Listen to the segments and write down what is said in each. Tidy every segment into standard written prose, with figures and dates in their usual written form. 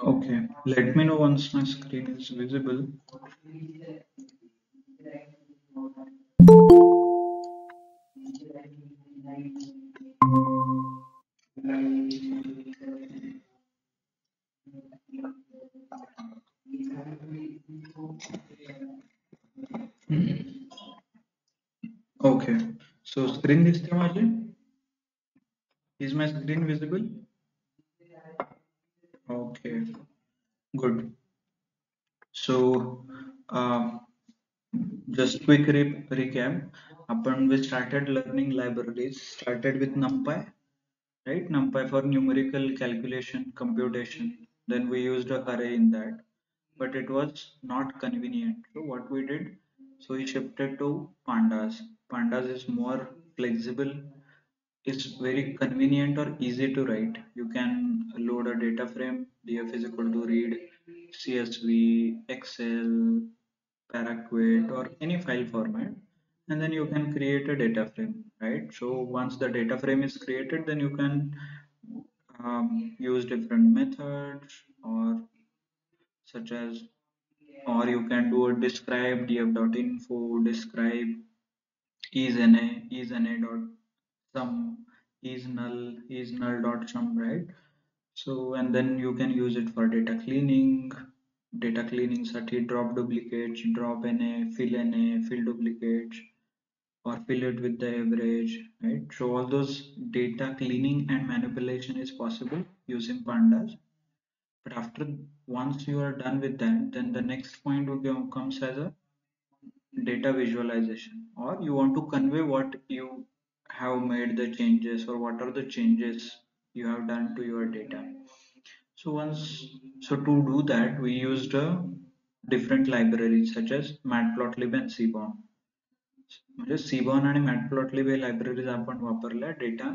Okay, let me know once my screen is visible. Okay, so screen दिसते माझी? Is my screen visible? Okay, good. So, just quick recap. Upon we started learning libraries, started with NumPy, right? NumPy for numerical calculation, computation. Then we used a array in that, but it was not convenient. So what we did, so we shifted to Pandas. Pandas is more flexible. It's very convenient or easy to write. You can load a data frame, df is equal to read, CSV, Excel, Paraquet, or any file format, and then you can create a data frame, right? So once the data frame is created, then you can use different methods or such as, or you can do a describe df.info, describe is na dot sum, is null dot sum, right? So and then you can use it for data cleaning साठी drop duplicates, drop na, fill duplicates, or fill it with the average, right? So all those data cleaning and manipulation is possible using pandas. But after once you are done with that, then the next point comes as a data visualization, or you want to convey what you have made the changes or what are the changes you have done to your data. So to do that, we used a different libraries such as matplotlib and seaborn. म्हणजे seaborn आणि matplotlib हे libraries आपण वापरल्या data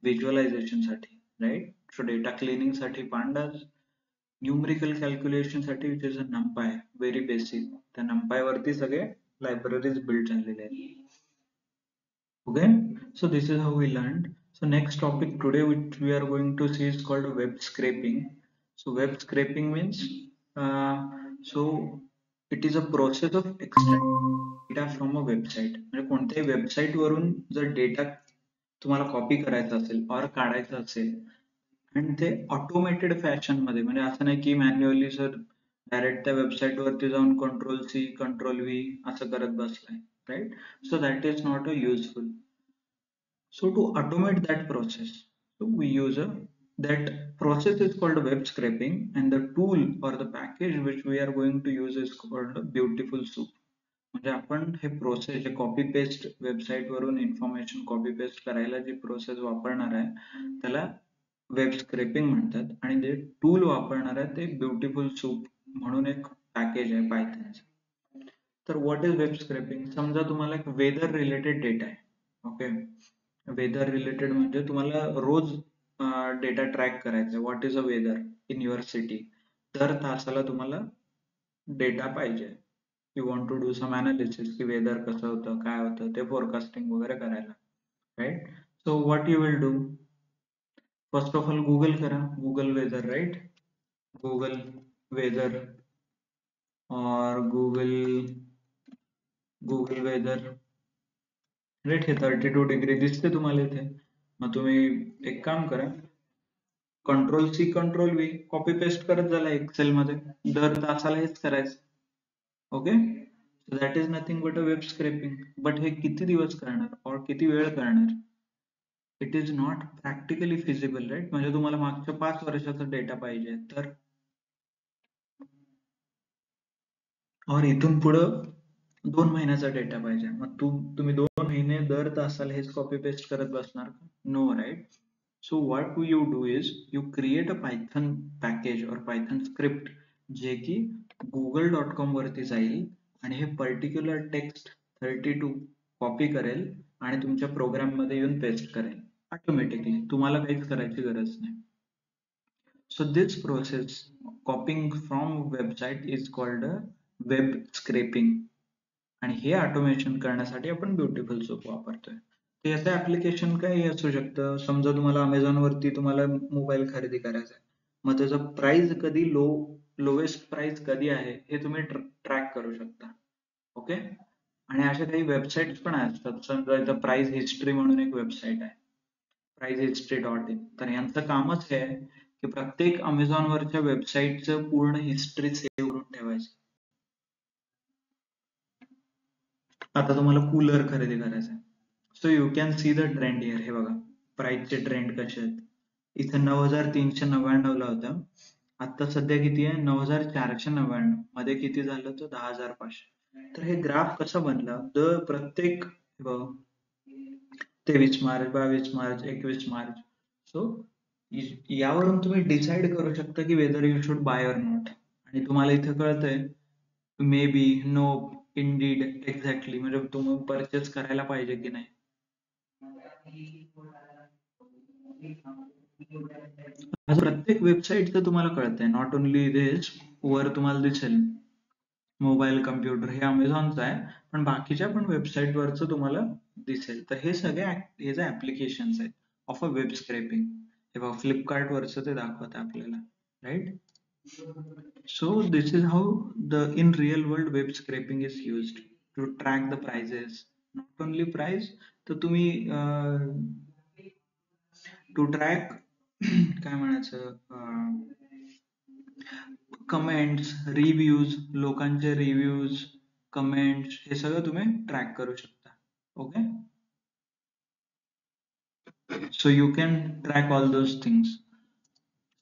visualisation साठी, right? सो data cleaning साठी pandas, numerical calculation साठी which is a numpy, very basic. त्या numpy वरती सगळे libraries built झालेले आहेत. Okay, so this is how we learned. So next topic today which we are going to see is called web scraping. So web scraping means so it is a process of extracting data from a website. म्हणजे कोणत्याही website वरून जर data तुम्हाला copy करायचा असेल और काढायचा असेल आणि ते ऑटोमेटेड फॅशन मध्ये, म्हणजे असं नाही की मॅन्युअली सर डायरेक्ट त्या वेबसाईट वरती जाऊन कंट्रोल सी कंट्रोल व्ही असं करत बसलाय, right? So that is not a useful. So to automate that process, so we use a that process is called web scraping, and the tool or the package which we are going to use is called a Beautiful Soup. म्हणजे आपण हे process, जे copy paste website वरून information copy paste करायला जी process वापरणार आहे त्याला web scraping म्हणतात, आणि जे tool वापरणार आहे ते ब्युटिफुल सूप म्हणून एक पॅकेज आहे पायथनचं. तर व्हॉट इज वेब स्क्रॅपिंग? समजा तुम्हाला एक वेदर रिलेटेड डेटा आहे. ओके, वेदर रिलेटेड म्हणजे तुम्हाला रोज डेटा ट्रॅक करायचा आहे. What is a weather in your city? दर तासाला तुम्हाला डेटा पाहिजे. You want to do some analysis की वेदर कसं होतं, काय होतं, ते फोरकास्टिंग वगैरे करायला, right? So what you will do, first of all Google करा, Google weather, right? Google weather और गुगल वेदर, राईट? हे 32 डिग्री दिसते तुम्हाला इथे. मग तुम्ही एक काम करा, control C control V copy paste करत झाला एक्सेल मध्ये, दर तासाला हेच करायचं. Okay, so that is nothing but a web scraping. But हे किती दिवस करणार और किती वेळ करणार? It is not practically feasible, right? म्हणजे तुम्हाला मागच्या 5 वर्षाचा डेटा पाहिजे तर, और इथून पुढं 2 महिन्याचा डेटा पाहिजे, मग तुम्ही 2 महिने दर तासाला हेच कॉपी पेस्ट करत बसणार का? No, right? So what you do is you create a Python package or Python script जे की google.com वरती जाईल आणि हे particular text 32 कॉपी करेल आणि तुमच्या प्रोग्राम मध्ये येऊन पेस्ट करेल ऑटोमॅटिकली, तुम्हाला काहीच करायची गरज नाही. So this process, copying from website, is called a web scraping, आणि हे ऑटोमेशन करण्यासाठी आपण ब्युटिफुल सोप वापरतोय. ते याचं ऍप्लिकेशन काही असू शकतं. समजा तुम्हाला Amazon वरती तुम्हाला मोबाईल खरेदी करायचा आहे, मग त्याचं प्राइस कधी लोएस्ट प्राइस कधी आहे हे तुम्ही ट्रॅक करू शकता. ओके. आणि अशा काही वेबसाईट्स पण असतात. समजा इथं प्राइस हिस्ट्री म्हणून एक वेबसाईट आहे, pricehistory.in. तर यांचं कामच हे आहे की प्रत्येक Amazon वरच्या वेबसाईटचं पूर्ण हिस्ट्री सेव्ह करून ठेवायची. आता तुम्हाला कूलर खरेदी करायचा आहे, so you can see the trend here. हे बघा प्राइसचे ट्रेंड कसे आहेत. इथं 9,399 ला होता, आता सध्या किती आहे? 9,499. मध्ये किती झालं तर 10,500. तर हे ग्राफ कसं बनलं, दर प्रत्येक 23 मार्च, 22 मार्च, 21 मार्च. सो यावरून तुम्ही डिसाईड करू शकता की whether you should buy or not. आणि तुम्हाला इथं कळतंय maybe, no, indeed, exactly, म्हणजे तुम्ही परचेस करायला पाहिजे की नाही. आज प्रत्येक वेबसाईटचं तुम्हाला कळतंय, नॉट ओनली दिस. वर तुम्हाला दिसेल मोबाईल, कम्प्युटर हे अमेझॉनचं आहे, पण बाकीच्या पण वेबसाईट वरचं तुम्हाला दिसेल. तर हे सगळे हे जे ऍप्लिकेशन्स आहेत ऑफ अ वेब स्क्रॅपिंग, हे बघा फ्लिपकार्ट वरचं ते दाखवत आपल्याला, right. So this is how the in real world web scraping is used to track the prices. Not only price, तर तुम्ही to track काय म्हणायचं, कमेंट्स, रिव्ह्यूज, लोकांचे रिव्ह्यूज, कमेंट्स हे सगळं तुम्ही ट्रॅक करू शकता. Okay. So you can track all those things.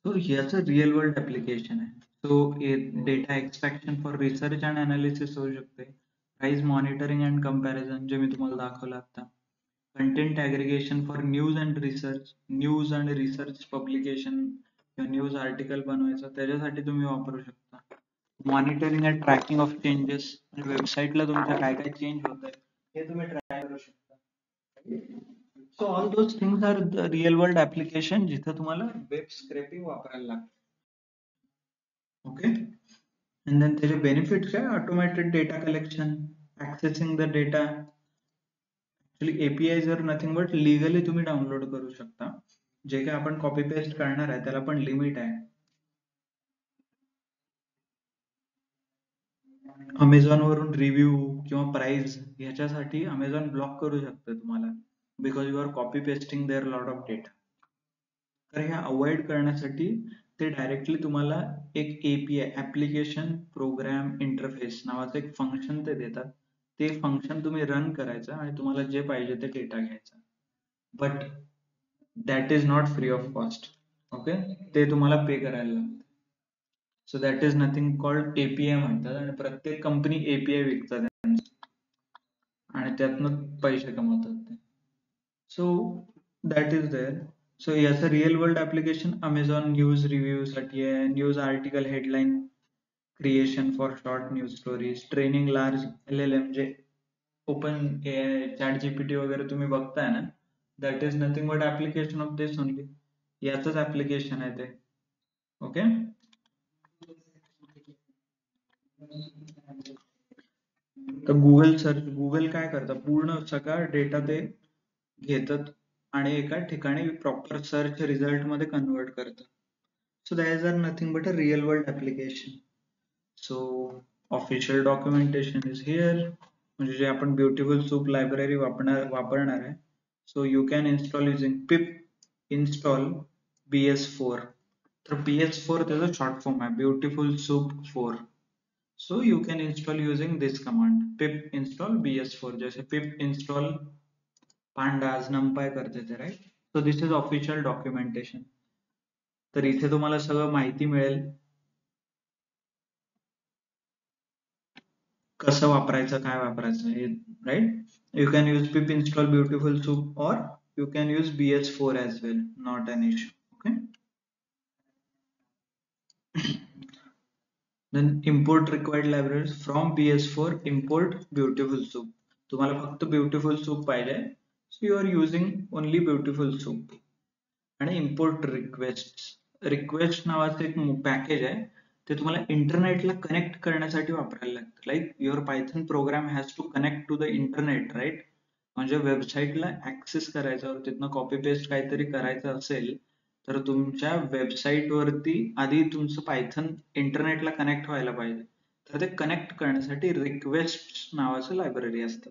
So ह्याचं रिअल वर्ल्ड ऍप्लिकेशन आहे. So data extraction for research and analysis होऊ शकते. प्राइस मॉनिटरिंग अँड कम्पॅरिझन जे मी तुम्हाला दाखवलं आता. Content aggregation for news and research, news आणि रिसर्च पब्लिकेशन किंवा न्यूज आर्टिकल बनवायचं त्याच्यासाठी तुम्ही वापरू शकता. Monitoring and tracking of changes, म्हणजे वेबसाईटला तुमच्या काय काय चेंज होत आहे हे तुम्ही ट्रॅक करू शकता. So all those things are the real world application जिथं तुम्हाला वेब स्क्रॅपिंग वापरायला लागतं. ओके. And then त्याचे बेनिफिट्स काय? Automated data collection, accessing the data. Actually API जर नथिंग बट लिगली तुम्ही डाउनलोड करू शकता. जे काय आपण कॉपी पेस्ट करणार आहे त्याला पण लिमिट आहे. Amazon वरून रिव्ह्यू किंवा प्राइस ह्याच्यासाठी Amazon ब्लॉक करू शकतं तुम्हाला, because you are copy pasting there lot of data. तर हे अवॉइड करण्यासाठी ते डायरेक्टली तुम्हाला एक API, ऍप्लिकेशन प्रोग्राम इंटरफेस नावाचं एक फंक्शन ते देतात. ते फंक्शन तुम्ही रन करायचं आणि तुम्हाला जे पाहिजे ते डेटा घ्यायचा. But that is not free of cost. Okay. ते तुम्हाला पे करायला लागतं. सो that is nothing called API म्हणतात, आणि प्रत्येक कंपनी API विकतात आणि त्यातनं पैसे कमवतात ते. So that is there. So याचं real world application Amazon news review साठी आहे, news article headline creation for short news stories, training large LLM जे ओपन AI, चॅट GPT वगैरे तुम्ही बघताय ना, that is nothing but application of this only. याचंच application आहे ते. ओके. तर गुगल काय करतं, पूर्ण सगळा डेटा ते घेतात आणि एका ठिकाणी प्रॉपर सर्च रिझल्ट मध्ये कन्वर्ट करतात. So that are nothing but a real world application. So official documentation is here, म्हणजे जे आपण ब्युटिफुल सूप लायब्ररी वापरणार आहे. So you can install using pip install BS4. तर BS4 त्याचा शॉर्ट फॉर्म आहे, beautiful soup 4. So you can install using this command, pip install BS4. जैसे pip install pandas, numpy करते थे, right? So this is official documentation. तर इथे तुम्हाला सगळं माहिती मिळेल कसं वापरायचं, काय वापरायचं हे, right? You can use pip install beautiful soup or you can use BS4 as well, not an issue. Okay. Then import required libraries from BS4, import beautiful soup. तुम्हाला फक्त beautiful soup पाहिजे, so you are using only beautiful soup. आणि import request नावाचं एक package आहे, ते तुम्हाला इंटरनेटला connect करण्यासाठी वापरायला लागतं. Like your Python program has to connect to the internet, right? म्हणजे वेबसाईटला ऍक्सेस करायचा, तिथनं कॉपी पेस्ट काहीतरी करायचं असेल तर तुमच्या वेबसाईट वरती आधी तुमचं पायथन इंटरनेटला कनेक्ट व्हायला पाहिजे. तर ते कनेक्ट करण्यासाठी रिक्वेस्ट नावाचं लायब्ररी असतं.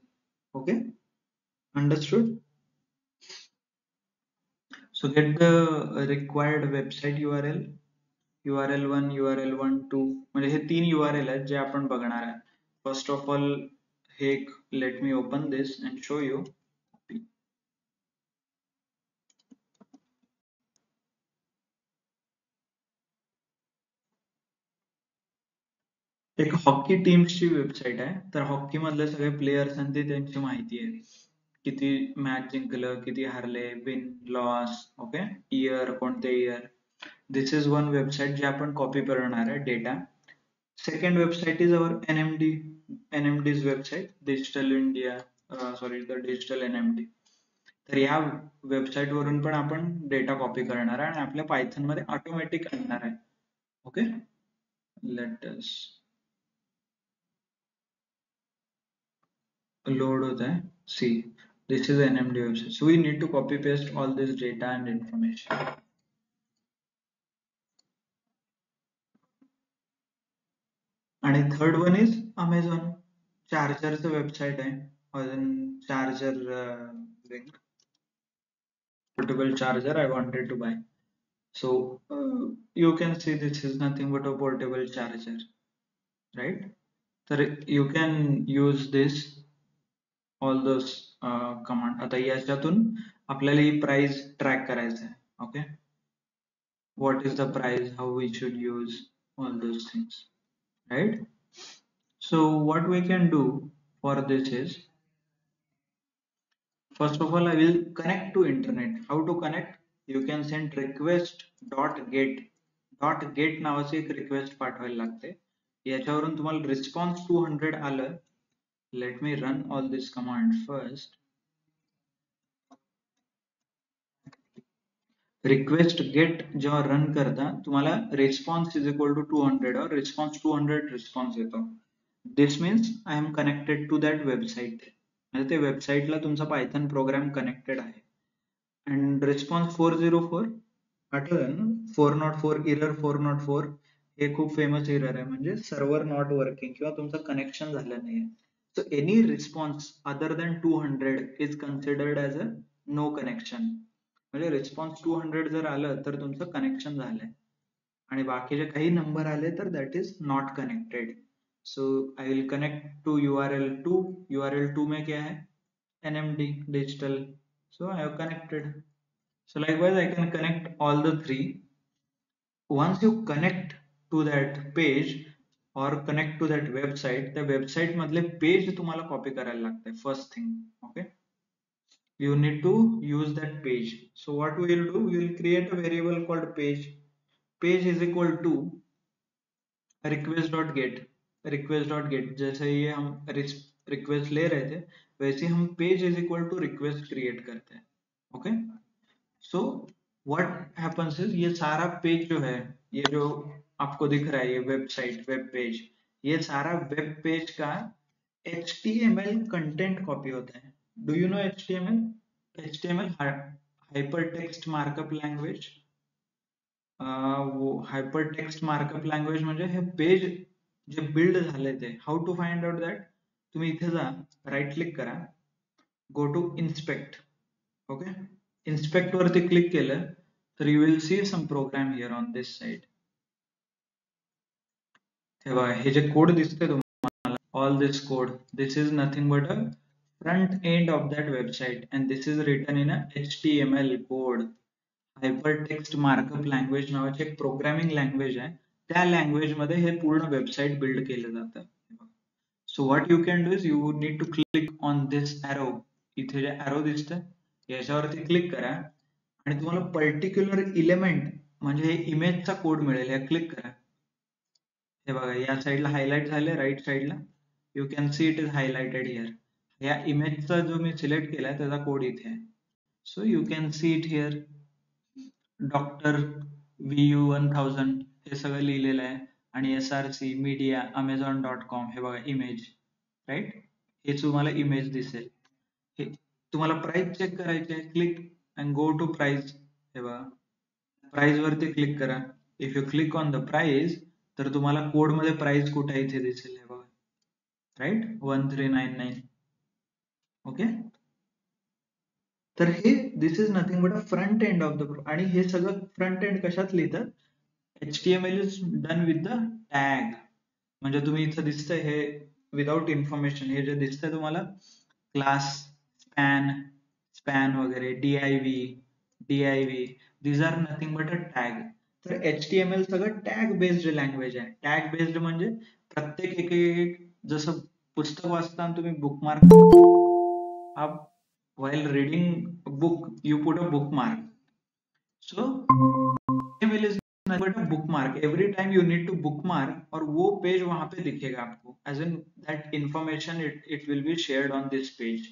Okay, understood? So get the required website URL, URL1, URL1, 2 म्हणजे हे 3 URL आहेत जे आपण बघणार आहे. फर्स्ट ऑफ ऑल हे let me open this and show you. एक हॉकी टीम्सची वेबसाईट आहे. तर हॉकी मधले सगळे प्लेयर्स आणि ते त्यांची माहिती आहे. किती मॅच जिंकलं, किती हारले, विन लॉस, ओके, इयर, कोणते year. This is one website जे आपण कॉपी करणार आहे data. Second website is our NMD, NMD's website, digital India, sorry the digital NMD. तर या वेबसाईट वरून पण आपण डेटा कॉपी करणार आहे आणि आपल्या पायथन मध्ये ऑटोमॅटिक आणणार आहे. ओके, लेट अस load होता है. See, this is NMD website. So we need to copy paste all this data and information. आणि थर्ड वन इज अमेझॉन. चार्जरचं वेबसाईट आहे. अजून charger link, portable charger I wanted to buy. So you can see this is nothing but a portable charger, right? तर you can use this all those command. आता याच्यातून आपल्याला ही price track करायचं आहे. Okay, what is the price, how we should use all those things, right? So what we can do for this is, first of all I will connect to internet. How to connect? You can send request dot get नावाचे एक request पाठवायला लागते. याच्यावरून तुम्हाला response 200 आलं. Let me run all this command first. Request get जेव्हा run करता तुम्हाला रिस्पॉन्स इज इक्वल टू 200 और रिस्पॉन्स 200 रिस्पॉन्स येतो. This means I am connected to that website. म्हणजे ते वेबसाईटला तुमचा पायथन प्रोग्राम कनेक्टेड आहे. अँड रिस्पॉन्स 404 आठवलं ना, 404 इरर 404 हे खूप फेमस इरर आहे, म्हणजे सर्व्हर नॉट वर्किंग किंवा तुमचं कनेक्शन झालं नाहीये. So any response other than 200 is considered as a no connection. म्हणजे रिस्पॉन्स 200 जर आलं तर तुमचं कनेक्शन झालंय आणि बाकीचे काही नंबर आले तर that is not connected. So I will connect to URL2. URL2 में क्या है? NMD digital. So I have connected. So likewise I can connect all the three. Once you connect to that page or connect to that website, त्या website मधले page तुम्हाला copy करायला लागते. First thing, okay, you need to use that page. So what we will do, we will create a variable called page. Page is equal to request.get. जैसे ये हम request ले रहे थे वैसे हम page is equal to request create करते हैं. Okay, so what happens is ये सारा पेज जो है, ये जो आपको दिख रहा है ये वेबसाइट वेब पेज, ये सारा वेब पेज का HTML कंटेंट कॉपी होता है. Do you know HTML? HTML hyper text markup language. वो हायपर टेक्स्ट मार्कअप लँग्वेज म्हणजे हे पेज जे बिल्ड झाले ते. How to find out that? तुम्ही इथे जा, राईट क्लिक करा, go to inspect. Okay, inspect वरती क्लिक केलं तर you will see some program here on this side. हे बघा, हे जे कोड दिसते तुम्हाला, all this code, this is nothing but a front end of that website and this is written in a HTML code. Hypertext markup language नावाची एक programming language आहे. त्या लँग्वेज मध्ये हे पूर्ण वेबसाईट बिल्ड केलं जातं. So what you can do is you need to click on this arrow. इथे जे एरो दिसतं याच्यावरती क्लिक करा आणि तुम्हाला पर्टिक्युलर इलेमेंट म्हणजे हे इमेजचा कोड मिळेल. या क्लिक करा. हे बघा, या साईडला हायलाइट झाले, राईट साईडला you can see it is highlighted here. या इमेजचा जो मी सिलेक्ट केलाय त्याचा कोड इथे आहे. So you can see it here. Doctor VU1000 हे सगळं लिहिलेलं आहे आणि SRC मीडिया Amazon.com हे बघा इमेज, राईट, हे तुम्हाला इमेज दिसेल. हे तुम्हाला प्राइस चेक करायची आहे, click and go to price. हे बघा, प्राइस वरती क्लिक करा. If you click on the price, तर तुम्हाला कोड मध्ये प्राइस कुठे आहे इथे दिसेल. हे बघा, राईट, 1399. ओके, तर हे this is nothing but a front end of the. आणि हे सगळं फ्रंट एंड कशात लिहितात? HTML is done with the tag. म्हणजे तुम्ही इथं दिसतंय हे विदाउट इन्फॉर्मेशन, हे जे दिसतंय तुम्हाला क्लास, स्पॅन, स्पॅन वगैरे, DIV, these are nothing but a tag. तर HTML सगळं टॅग बेस्ड लँग्वेज आहे. टॅग बेस्ड म्हणजे प्रत्येक एक जसं पुस्तक वाचताना तुम्ही बुकमार्क, आप while reading a book you put a bookmark. So HTML is nothing but a bookmark. Every time you need to bookmark, और वो पेज वहां पे दिखेगा आपको, as in that information it will be shared on this page.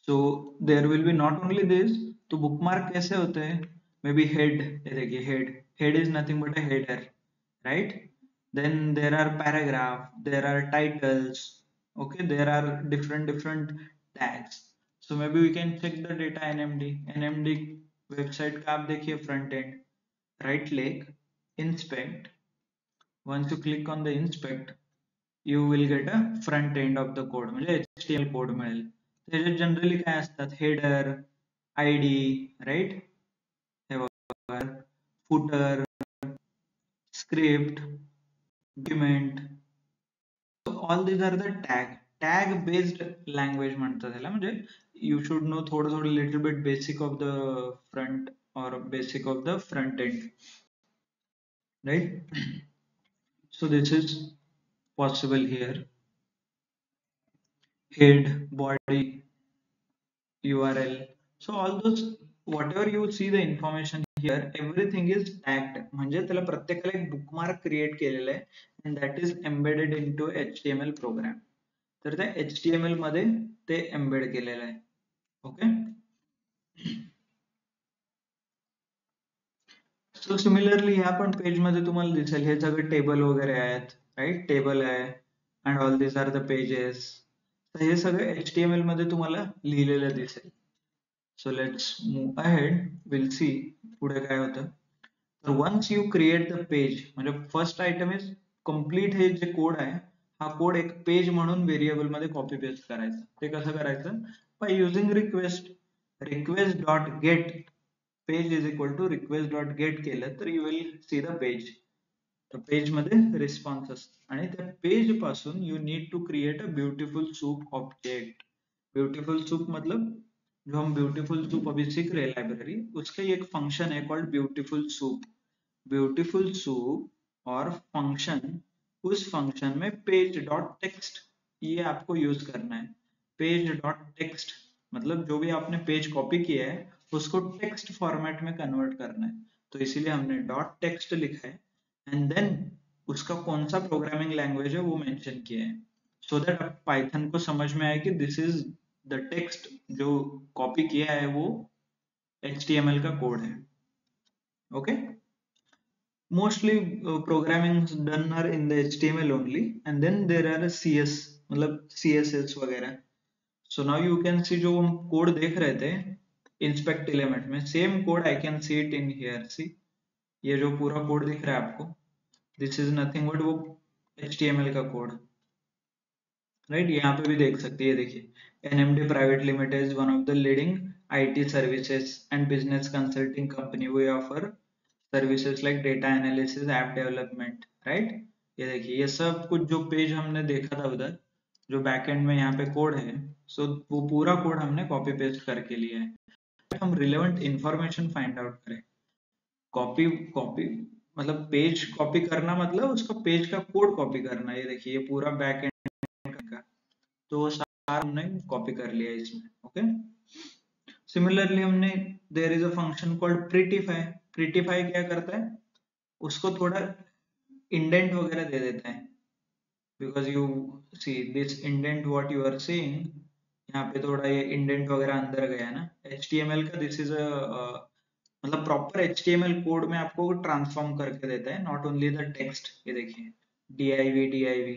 So there will be not only this. तो bookmark कैसे होते हैं? Maybe head, ये देखिए head is nothing but a header, right? Then there are paragraph, there are titles, okay, there are different tags. So maybe we can check the data NMD website का आप देखिए front end, right click, inspect. Once you click on the inspect, you will get a front end of the code, म्हणजे HTML code मिळेल. त्याच्यात generally काय असतात? Header, ID, right, हे बघा, footer, script, document. All these are the tag based language म्हणतात त्याला. म्हणजे यू शुड नो थोडं little bit basic of the front or basic of the front end, right? So this is possible here. Head, body, URL. So all those, whatever you see the information here, everything is tagged. म्हणजे त्याला प्रत्येकाला एक bookmark create केलेलं आहे, and that is embedded into HTML program. तर त्या HTML मध्ये ते एम्बेड केलेलं आहे. ओके, सो सिमिलरली ह्या पण पेज मध्ये तुम्हाला दिसेल हे सगळे टेबल वगैरे आहेत, राईट, टेबल आहे and all this are the pages. तर हे सगळे HTML मध्ये तुम्हाला लिहिलेलं दिसेल. So let's move ahead, will see पुढे काय होतं. तर once you create the page, म्हणजे फर्स्ट आयटम इज कम्प्लीट. हे जे कोड आहे, हा कोड एक पेज म्हणून व्हेरिएबल मध्ये कॉपी पेस्ट करायचं. ते कसं करायचं? By using request dot get page is equal to request dot get केलं तर you will see the page. तर पेज मध्ये रिस्पॉन्स असतो आणि त्या पेज पासून you need to create a beautiful soup object. Beautiful soup मतलब जो हम ब्यूटीफुल सूप अभी सीख रहे हैं लाइब्रेरी, उसका एक फंक्शन है called beautiful soup. Beautiful soup और फंक्शन, उस फंक्शन में पेज डॉट टेक्स्ट ये आपको यूज करना है. पेज डॉट टेक्स्ट मतलब जो भी आपने पेज कॉपी किया है उसको टेक्स्ट फॉर्मेट में कन्वर्ट करना है. तो इसीलिए हमने डॉट टेक्स्ट लिखा है एंड देन उसका कौन सा प्रोग्रामिंग लैंग्वेज है वो मेंशन किया है, सो दैट पाइथन को समझ में आए कि दिस इज द टेक्स्ट जो कॉपी किया है वो HTML का कोड है. Okay, mostly programming done are in the HTML only and then there are CS मतलब CSS वगैरह. So now you can see जो हम कोड देख रहे थे इंस्पेक्ट एलिमेंट में, same code I can see it in here. See, ये जो पूरा कोड दिख रहा है आपको, दिस इज नथिंग बट वो HTML का कोड, राइट. यहाँ पे भी देख सकते हैं, ये देखिए, NMD private limited is one of the leading IT services and business consulting company. We offer services like data analysis, app development, right. ये देखिए, ये सब कुछ जो पेज हमने देखा था उधर, जो बैकएंड में यहाँ पे कोड है, सो वो पूरा कोड हमने कॉपी पेस्ट करके लिया है. हम रिलेवेंट इंफॉर्मेशन फाइंड आउट करें. कॉपी कॉपी मतलब पेज कॉपी करना मतलब उसका पेज का कोड कॉपी करना. ये देखिए, ये पूरा बैक एंड का, तो वो सारा हमने कॉपी कर लिया इसमें. ओके, सिमिलरली हमने, there is a function called prettify. Prettify क्या करता है? उसको थोड़ा इंडेंट वगैरह दे देता है. Because you see this indent what you are seeing, यहाँ पे थोड़ा ये इंडेंट वगैरह अंदर गया ना. HTML का दिस इज अ मतलब प्रॉपर HTML कोड में आपको ट्रांसफॉर्म करके देता है, नॉट ओनली द टेक्स्ट. ये देखिए, DIV,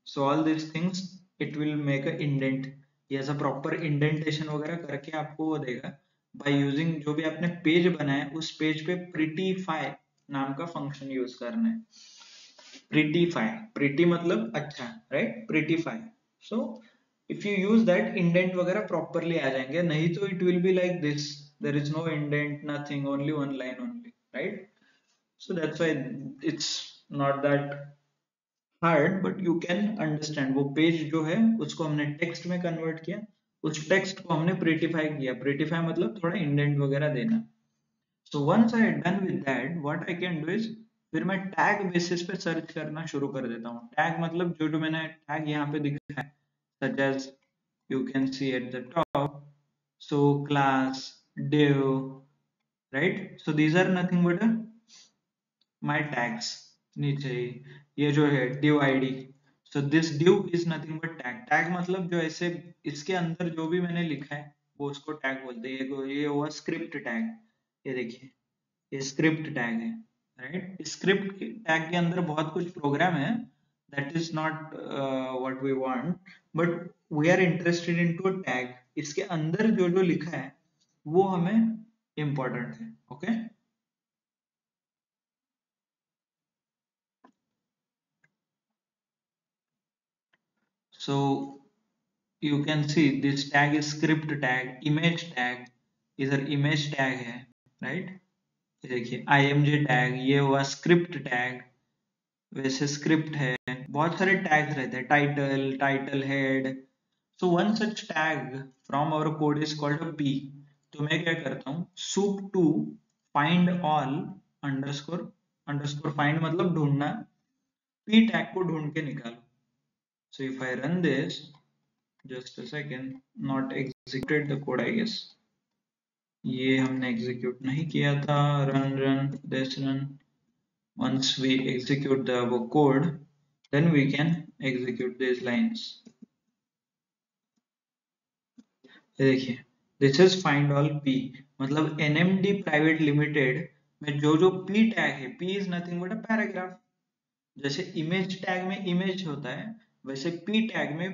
so all this things it will make a indent. ये ऐसा प्रॉपर इंडेंटेशन वगैरह करके आपको वो देगा। बाय यूजिंग जो भी आपने पेज बनाया उस पेज पे प्रिटीफाई नाम का फंक्शन यूज करना है। प्रिटीफाई, प्रिटी मतलब अच्छा, right, prettify. So if you use that, indent वगैरह प्रॉपरली आ जाएंगे, नहीं तो it will be like this, there is no indent, nothing, only one line only, right. So that's why it's not that hard, but you can understand. वो page जो है उसको हमने टेक्स्ट में कन्वर्ट किया, उस टेक्स्ट को हमने प्रिटीफाई किया। प्रिटीफाई मतलब थोड़ा इंडेंट वगैरह देना। So once I done with that, what I can do is, फिर मैं टैग बेसिस पे सर्च करना शुरू कर देता हूँ। टैग मतलब जो जो मैंने टैग यहाँ पे दिखा है, such as you can see at the top, so class, div, right? So these are nothing but my tags. नीचे ये जो है div id, so this div is nothing but tag. tag मतलब जो ऐसे इसके अंदर जो भी मैंने लिखा है वो उसको टैग बोलते हैं। ये हुआ स्क्रिप्ट टैग, ये देखिए ये स्क्रिप्ट टैग है, राइट। स्क्रिप्ट टैग के अंदर बहुत कुछ प्रोग्राम है, that is not what we want, but we are interested into a tag. इसके अंदर जो जो लिखा है वो हमें इम्पोर्टेंट है, okay. So you can see this tag is script tag, image tag, इधर image tag है, right? ये देखिए img tag, ये हुआ script tag, वैसे script है, बहुत सारे tags रहते हैं, title, title head. So one such tag from our code is called a p. तो मैं क्या करता हूँ, soup2 find all underscore underscore find मतलब ढूंढना, p tag को ढूंढ के निकालो। So if I run this, just a second, not executed the code I guess, ये हमने execute नहीं किया था। run run this run, once we execute the code then we can execute these lines। ये देखिए this is find all p, मतलब nmd private limited में जो जो p टैग है, p is nothing but a paragraph। जैसे image tag में image होता है, वैसे p टैग में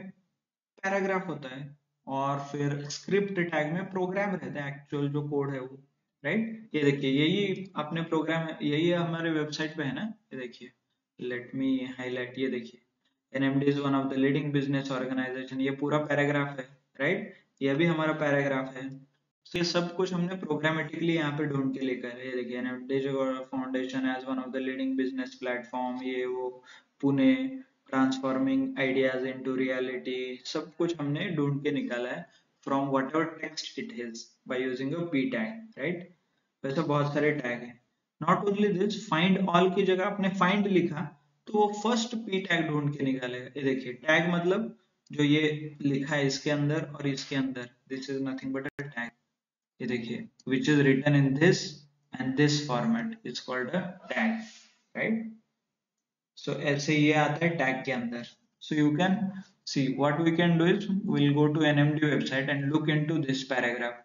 पैराग्राफ होता है, और फिर स्क्रिप्ट टैग में प्रोग्राम रहता है, एक्चुअल जो कोड है वो, राइट। ये देखिए यही अपने प्रोग्राम है, यही हमारे वेबसाइट पे है ना, ये देखिए, लेट मी हाईलाइट, ये देखिए NMD is one of the leading business organization, ये पूरा पैराग्राफ है, राइट। ये भी हमारा पैराग्राफ है। तो ये सब कुछ हमने प्रोग्रामेटिकली यहाँ पे ढूंढ के लेकर है। ये देखिए NMD foundation as one of the leading business platform, ये वो, Pune, transforming ideas into reality, सब कुछ हमने ढूंढ के निकाला है from whatever text it is by using a p tag, right. वैसे बहुत सारे टैग हैं। Not only this, find all की जगह आपने फाइंड लिखा तो वो फर्स्ट पी टैग ढूंढ के निकालेगा। ये देखिए टैग मतलब जो ये लिखा है इसके अंदर और इसके अंदर, this is nothing but a tag. ये देखिए which is written in this and this format is called a tag, right? So ऐसे ये आता है tag के अंदर। So you can see what we can do is we'll go to NMD website and look into this paragraph।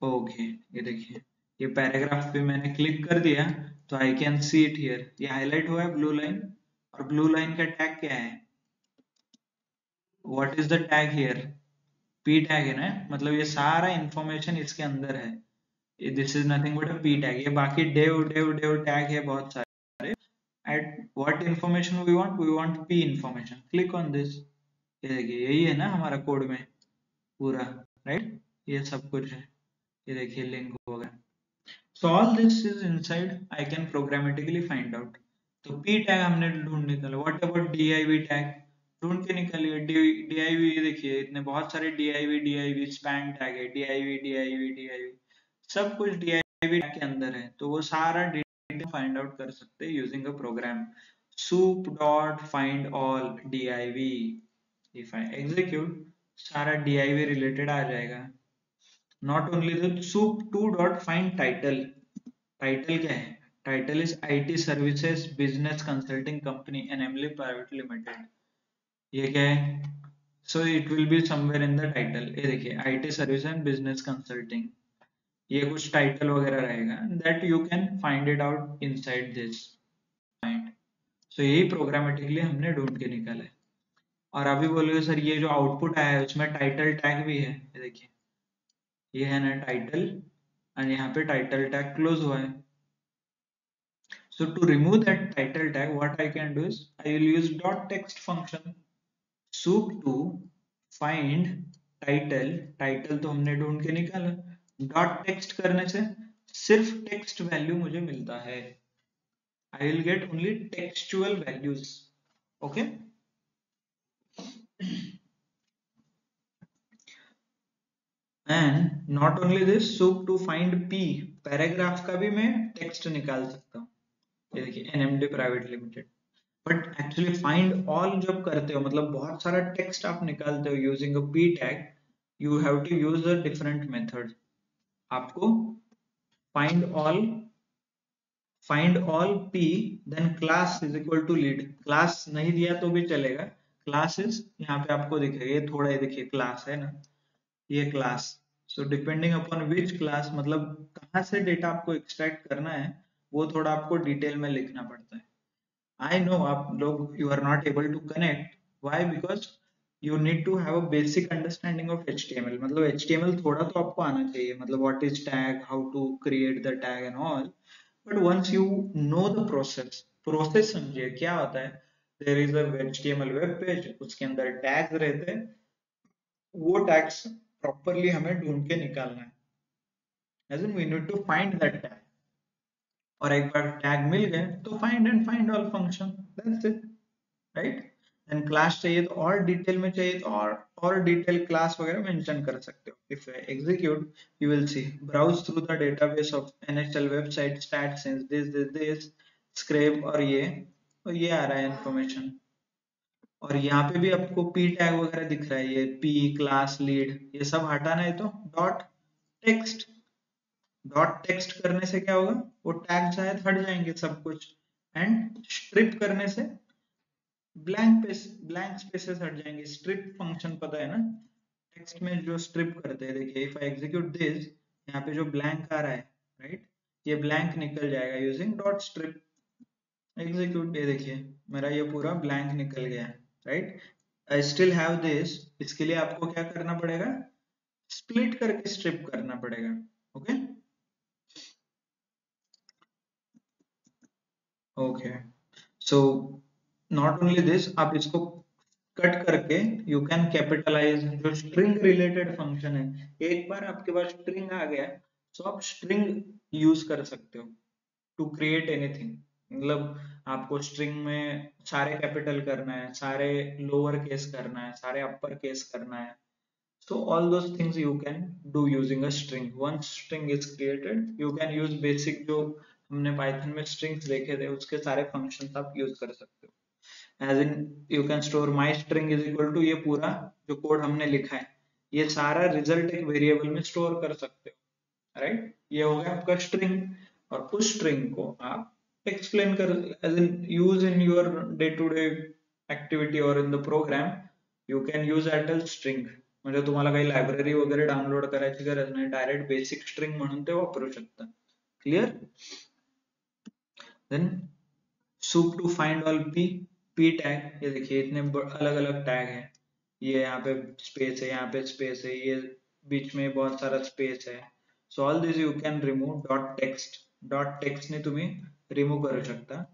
Okay, ये देखिए ये paragraph पे मैंने क्लिक कर दिया तो I can see it here, ये हाईलाइट हुआ है ब्लू लाइन, और ब्लू लाइन का टैग क्या है, what is the tag here, p tag है ना, मतलब ये सारा इंफॉर्मेशन इसके अंदर है। This is nothing but a p tag. ये बाकी डेव डेव डेव टैग है बहुत सारे। At what information we want p information, click on this. ये देखिए यही है ना हमारा कोड में पूरा, राइट, ये सब कुछ है। ये देखिए लिंक हो गया। So all this is inside, I can programmatically find out। तो p टैग हमने ढूंढ निकाला। What about div टैग, ढूंढ के निकालिए। div देखिए इतने बहुत सारे div span टैग है, div सब कुछ div टैग के अंदर है, तो वो सारा डेटा फाइंड आउट कर सकते हैं using a program soup dot find all div। if I execute सारा div रिलेटेड आ जाएगा। Not only that, soup2 dot find title, title क्या है, title is IT services business consulting company एनएमली private limited. ये क्या है, so it will be somewhere in the title. ये देखिए IT service and business consulting, ये कुछ टाइटल वगैरह रहेगा, that you can find it out inside this point. So यही प्रोग्रामेटिकली हमने ढूंढ के निकाला है। और अभी बोलोगे सर ये जो आउटपुट आया है उसमें टाइटल टैग भी है, ये देखिए ये है ना टाइटल, और यहाँ पे टाइटल टैग क्लोज हुआ है. So to remove that title tag, what I can do is I will use dot text function. Soup to find title, title तो हमने ढूंढ के निकाला, dot text करने से सिर्फ टेक्स्ट वैल्यू मुझे मिलता है. I will get only textual values. Okay. And not only this, soup to find p, paragraph का भी मैं टेक्स्ट निकाल सकता हूँ. ये देखिए NMD private limited. But actually find all जब करते हो मतलब बहुत सारा टेक्स्ट आप निकालते हो using a p tag, you have to use a different method. आपको find all, find all p then class is equal to lead. Class नहीं दिया तो भी चलेगा, क्लास इज यहाँ पे आपको दिखेगा, ये थोड़ा ये देखिए क्लास है ना, ये class. So depending upon which class, मतलब कहाँ से डेटा आपको एक्सट्रैक्ट करना है वो थोड़ा आपको डिटेल में लिखना पड़ता है. I know आप लोग you are not able to connect. Why? Because you need to have a basic understanding of HTML. मतलब HTML थोड़ा तो आपको आना चाहिए, मतलब what is tag, how to create the tag and all. But once you know the process, process समझिए क्या होता है. There is a HTML web page, उसके अंदर tags रहते हैं, वो tags properly हमें ढूंढ के निकालना है. As in we need to find that tag. और एक बार टैग मिल गए तो find and find all function, that's it, right. And class चाहिए तो और डिटेल में चाहिए तो और डिटेल क्लास वगैरह मेंशन कर सकते हो. If execute you will see browse through the database of NHL website stat since this scrap, और ये आ रहा है इंफॉर्मेशन. और यहाँ पे भी आपको पी टैग वगैरह दिख रहा है, ये पी क्लास लीड, ये सब हटाना है तो डॉट टेक्स्ट. डॉट टेक्स्ट करने से क्या होगा, वो टैग शायद हट जाएंगे सब कुछ. एंड स्ट्रिप करने से ब्लैंक स्पेसेस हट जाएंगे. स्ट्रिप फंक्शन पता है ना, टेक्स्ट में जो स्ट्रिप करते हैं. देखिए इफ आई एग्जीक्यूट दिस, यहाँ पे जो ब्लैंक आ रहा है, राइट, ये ब्लैंक निकल जाएगा यूजिंग डॉट स्ट्रिप. एग्जीक्यूट, ये देखिए मेरा ये पूरा ब्लैंक निकल गया, right. I still have this, इसके लिए आपको क्या करना पड़ेगा, स्प्लिट करके स्ट्रिप करना पड़ेगा. Okay okay. So not only this, आप इसको कट करके यू कैन कैपिटलाइज जो स्ट्रिंग रिलेटेड फंक्शन है. एक बार आपके पास स्ट्रिंग आ गया तो आप स्ट्रिंग यूज कर सकते हो टू क्रिएट एनीथिंग. मतलब आपको स्ट्रिंग में सारे कैपिटल करना है, सारे लोअर केस करना है, सारे अपर केस करना है. So all those things you can do using a string. Once string is created, you can use basic जो हमने Python में strings देखे थे उसके सारे functions आप use कर सकते हो. As in you can store my string is equal to, ये पूरा जो कोड हमने लिखा है ये सारा रिजल्ट एक वेरिएबल में स्टोर कर सकते हो, राइट. ये हो गया आपका स्ट्रिंग. और उस स्ट्रिंग को आप एक्सप्लेन कर, as in use in your day to day activity और in the program, you can use at a string. म्हणजे तुम्हाला काही लायब्ररी वगैरे डाउनलोड करायची गरज नाही, डायरेक्ट बेसिक स्ट्रिंग म्हणून ते वापरू शकता. Clear. Then soup to find all p tag, ये देखिए इतने अलग अलग टैग हैं. ये यहाँ पे स्पेस है, यहाँ पे स्पेस है, ये बीच में बहुत सारा स्पेस है. So all this you can remove dot text. Dot टेक्स्टने तुम्ही रिमूव्ह करू शकता.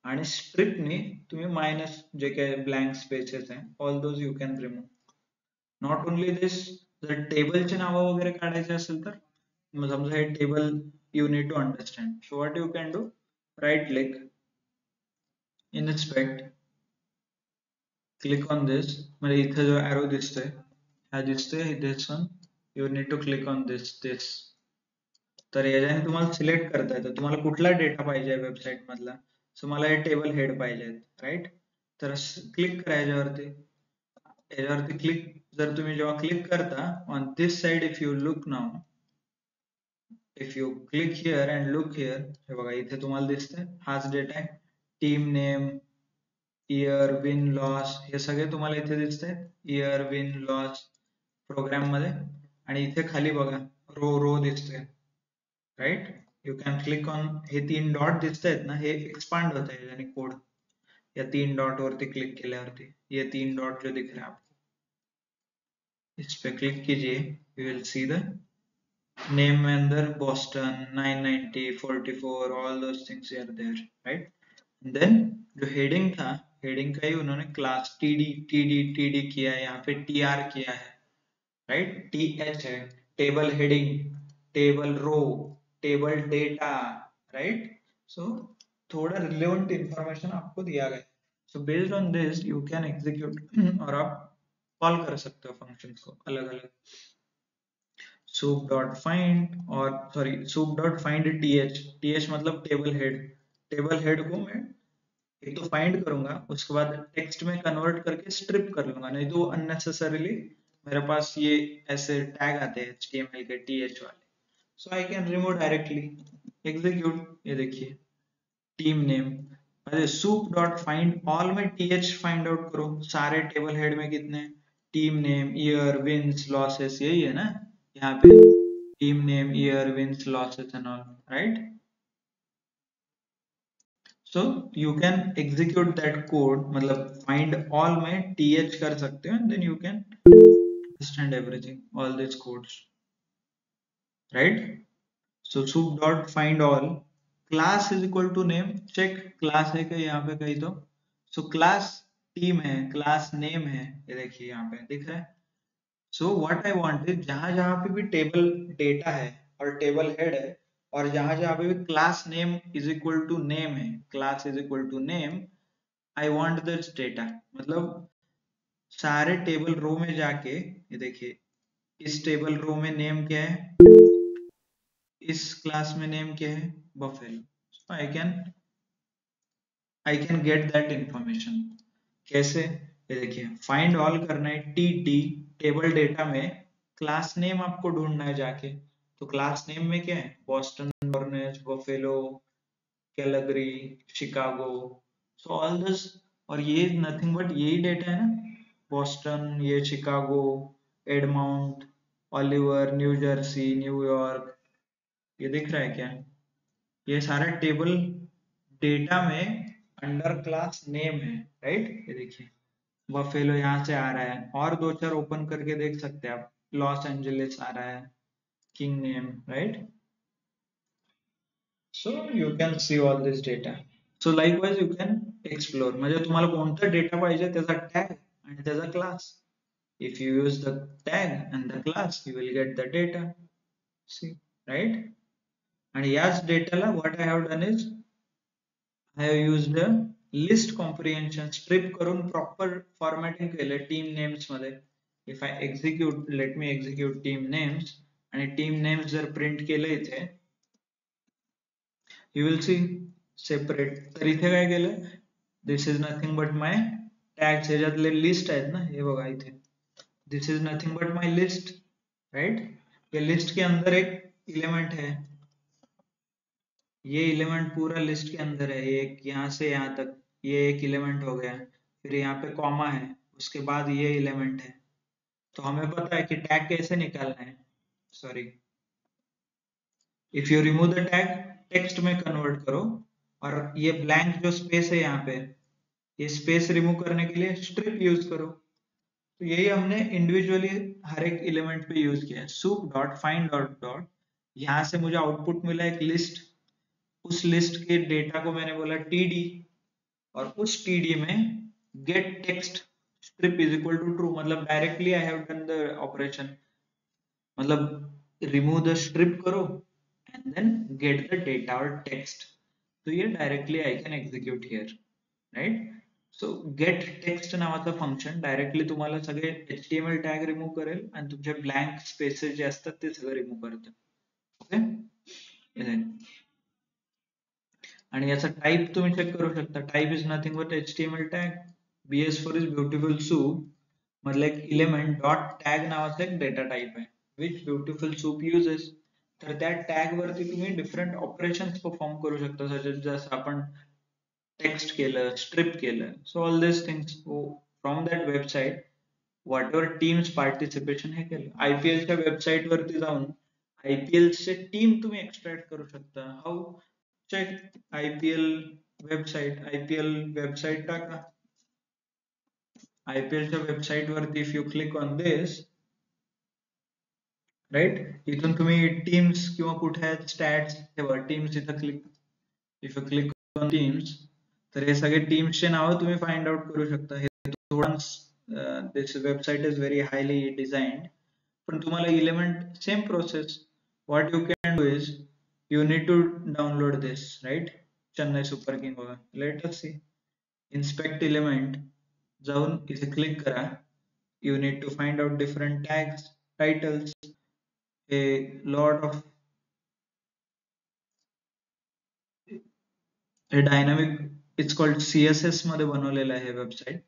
आणि स्ट्रिपने तुम्ही मायनस जे काही ब्लँक स्पेसेस आहे all those you can remove. Not only this, जर टेबलचे नावं वगैरे काढायचे असेल तर मग समजा हे table you need to understand. So what you can do, right click inspect, click on this. म्हणजे इथे जो एरो दिसतोय हा दिसतोय this one, you need to click on this. तर याच्याने तुम्हाला सिलेक्ट करता येतं तुम्हाला कुठला डेटा पाहिजे वेबसाईट मधला. सो मला हे टेबल हेड पाहिजे, राईट. तर क्लिक करा याच्यावरती क्लिक. जर तुम्ही जेव्हा क्लिक करता on this side, if you look now, if you click here and look here, हे बघा इथे तुम्हाला दिसतंय हाच डेटा आहे. Team name, year, win, loss, हे सगळे तुम्हाला इथे दिसतंय. इयर, विन, लॉस प्रोग्राम मध्ये. आणि इथे खाली बघा रो दिसतोय, right. You can click on, हे तीन डॉट दिसत आहेत ना, हे एक्सपांड होत आहे याने कोड. या 3 डॉट वरती क्लिक केल्यावरती ये 3 डॉट जो दिख रहा है आपको, इस पे क्लिक कीजिए, you will see the name में अंदर Boston 990 44 all those things are there, right. Then जो हेडिंग था, हेडिंग का ही उन्होंने क्लास टीडी किया है, यहाँ पे टीआर किया है, राइट। टीएच है, table heading, table row, table data, right. So थोड़ा रिलेवेंट इंफॉर्मेशन आपको दिया गया है। So based on this you can execute और आप कॉल कर सकते हो फंक्शंस को अलग अलग। soup डॉट फाइंड, और sorry soup dot find TH, TH मतलब टेबल हेड, टेबल हेड को मैं एक तो फाइंड करूंगा, उसके बाद टेक्स्ट में कन्वर्ट करके स्ट्रिप कर लूंगा, नहीं तो अननेसेसरीली मेरे पास ये ऐसे टैग आते हैं HTML के टीएच वाले, so I can remove directly, execute. ये देखिए टीम नेम, अरे soup डॉट फाइंड ऑल में टीएच फाइंड आउट करो, सारे टेबल हेड में कितने, team name year wins losses, यही है ना यहाँ पे, team name year wins losses and all, right. So you can execute that code, मतलब find all में th कर सकते हो, and then you can understand everything, all these codes, right? So soup dot find all, class is equal to name, check class है क्या यहाँ पे कहीं तो, so class team है, class name है, ये देखिए यहाँ पे दिख रहा है। So what I want is जहां जहां पे भी टेबल डेटा है और टेबल हेड है, और जहां जहां पे भी class name is equal to name है, class is equal to name, I want this data, मतलब सारे टेबल रो में जाके, ये देखिए इस टेबल रो में नेम क्या है, इस क्लास में नेम क्या है, buffalo. I can get that information. कैसे, ये देखिए फाइंड ऑल करना है, टी डी टेबल डेटा में क्लास नेम आपको ढूंढना है जाके, तो क्लास नेम में क्या है, Boston, Berners, buffalo, Calgary, Chicago, so all this, और ये नथिंग बट यही डेटा है ना, बॉस्टन, ये Chicago, Edmonton, Oliver, New Jersey, New York, ये दिख रहा है क्या, ये सारा टेबल डेटा में अंडर क्लास नेम है, राइट। ये देखिए बफेलो यहाँ से आ रहा है, और दो चार ओपन करके देख सकते हैं आप, लॉस एंजलिस आ रहा है, king name, right. So you can see all this data, so likewise you can explore, म्हणजे तुम्हाला कोणता डेटा पाहिजे त्याचा टॅग आणि त्याचा class, if you use the tag and the class you will get the data, see, right. And याच डेटाला what I have done is I have used a list comprehension strip करून proper formatting केलं team names मध्ये, if I execute, let me execute team names, आणि team names जर print केलं इथे, you will see separate, तर इथे काय केलं, this is nothing but my tags, ह्याच्यातले लिस्ट आहेत ना, हे बघा इथे, this is nothing but my list, right। ये लिस्ट के अंदर एक एलिमेंट है, ये एलिमेंट पूरा लिस्ट के अंदर है, एक यहाँ से यहाँ तक ये एक एलिमेंट हो गया, फिर यहाँ पे कॉमा है, उसके बाद ये एलिमेंट है, तो हमें पता है कि टैग कैसे निकालना है, sorry, if you remove the tag text में कन्वर्ट करो, और ये ब्लैंक जो स्पेस है यहाँ पे, ये स्पेस रिमूव करने के लिए स्ट्रिप यूज करो, तो यही हमने इंडिविजुअली हर एक एलिमेंट पे यूज किया है। soup dot find dot dot, यहाँ से मुझे आउटपुट मिला एक लिस्ट, उस लिस्ट के डेटा को मैंने बोला टीडी, और उस टीडी में get text strip is equal to true, मतलब directly I have done the operation, मतलब रिमूव द स्ट्रिप करो and then get the data और टेक्स्ट, तो ये directly I can execute here, right. So get text नावाचं function directly तुम्हाला सगळे HTML tag remove करेल आणि तुमचे ब्लँक स्पेसेस जे असतात ते सगळं रिमूव्ह करतं, ओके। आणि याचा टाइप तुम्ही चेक करू शकता, type is nothing but HTML tag, BS4 is beautiful soup मधला एक एलिमेंट डॉट टॅग नावाचा एक डेटा टाइप आहे, विच ब्युटिफुल सूप युजेस, तर त्या टॅग वरती तुम्ही डिफरंट ऑपरेशन्स परफॉर्म करू शकता, जसं आपण टेक्स्ट केलं, स्ट्रिप केलं, so all this things from that website whatever teams participation हे केलं, IPL च्या वेबसाईट वरती जाऊन IPL चे टीम तुम्ही एक्सट्रॅक्ट करू शकता, how, check IPL website IPL website टाका. IPL च्या वेबसाईट वरती if you click on this right, इथून तुम्ही टीम्स किंवा कुठे आहेत स्टॅट्स ठेवा. टीम्स इथं click, if you click on teams, तर हे सगळे टीम्सचे नाव तुम्ही फाइंड आउट करू शकता. हे थोडं this website is very highly designed, पण तुम्हाला element same process. What you can do is you need to download this, right? Chennai Super King बघा. Let us see. Inspect element, जाऊन इथे क्लिक करा. You need to find out different tags, titles, a lot of a dynamic. It's called CSS मध्ये बनवलेलं आहे website.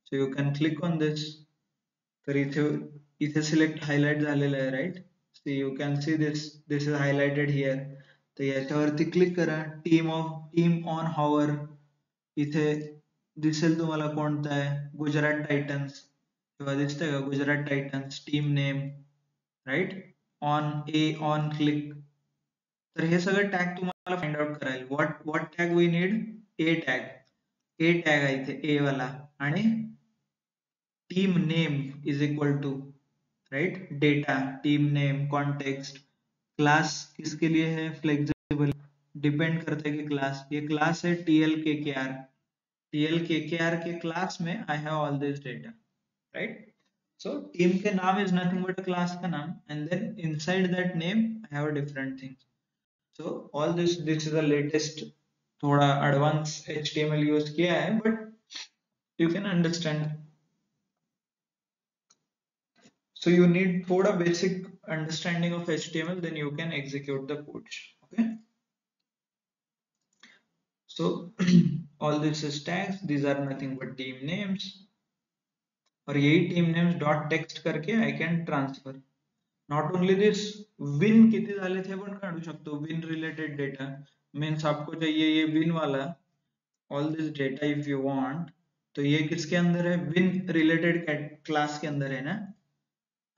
So you can click on this. तर इथे इथे सिलेक्ट हायलाइट झालेलं आहे right. See you can see this is highlighted here. तर याच्यावरती क्लिक करा. टीम ऑन हॉवर, इथे दिसेल तुम्हाला कोणता आहे. गुजरात टायटन्स किंवा दिसतंय का Gujarat titans team name right. On click. तर हे सगळं टॅग तुम्हाला फाइंड आउट करायला. What tag we need, a tag आहे इथे ए वाला, आणि team name is equal to right data, team name, context. Class किसके लिए है, फ्लेक्सिबल, डिपेंड करता है कि क्लास, ये क्लास है टीएल के क्लास में I have all this data right. So team के नाम इज नथिंग बट क्लास का नाम, and then inside that name I have different things. So all this is the latest, थोड़ा advance HTML use किया है, but you can understand. So you need thoda basic understanding of HTML, then you can execute the code. Okay. So all this is tags. These are nothing but team names. और यही team names dot text करके I can transfer. Not only this, win किती झाले थे पण काढू शकतो. Win related data means आपको चाहिए ये win वाला, all this data if you want. तो ये किसके अंदर है, win related class के अंदर है ना.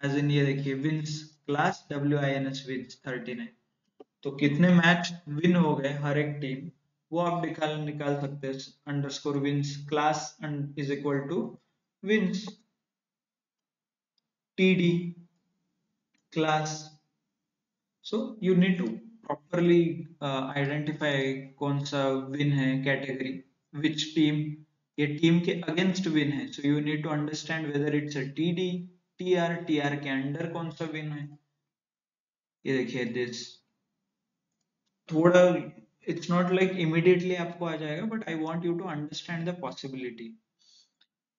एज इन ये देखिए विंस क्लास WINS विंस 39. तो कितने मैच विन हो गए हर एक टीम, वो आप निकाल सकते हैं. Underscore wins class is equal to wins TD class. So you need to properly identify कौन सा विन है कैटेगरी, विच टीम, ये टीम के अगेंस्ट विन है. So you need to understand whether it's a TD, TR के under कौन सा win है. ये देखिए दिस थोड़ा, इट्स नॉट लाइक इमिडिएटली आपको आ जाएगा, but I want you to understand the possibility.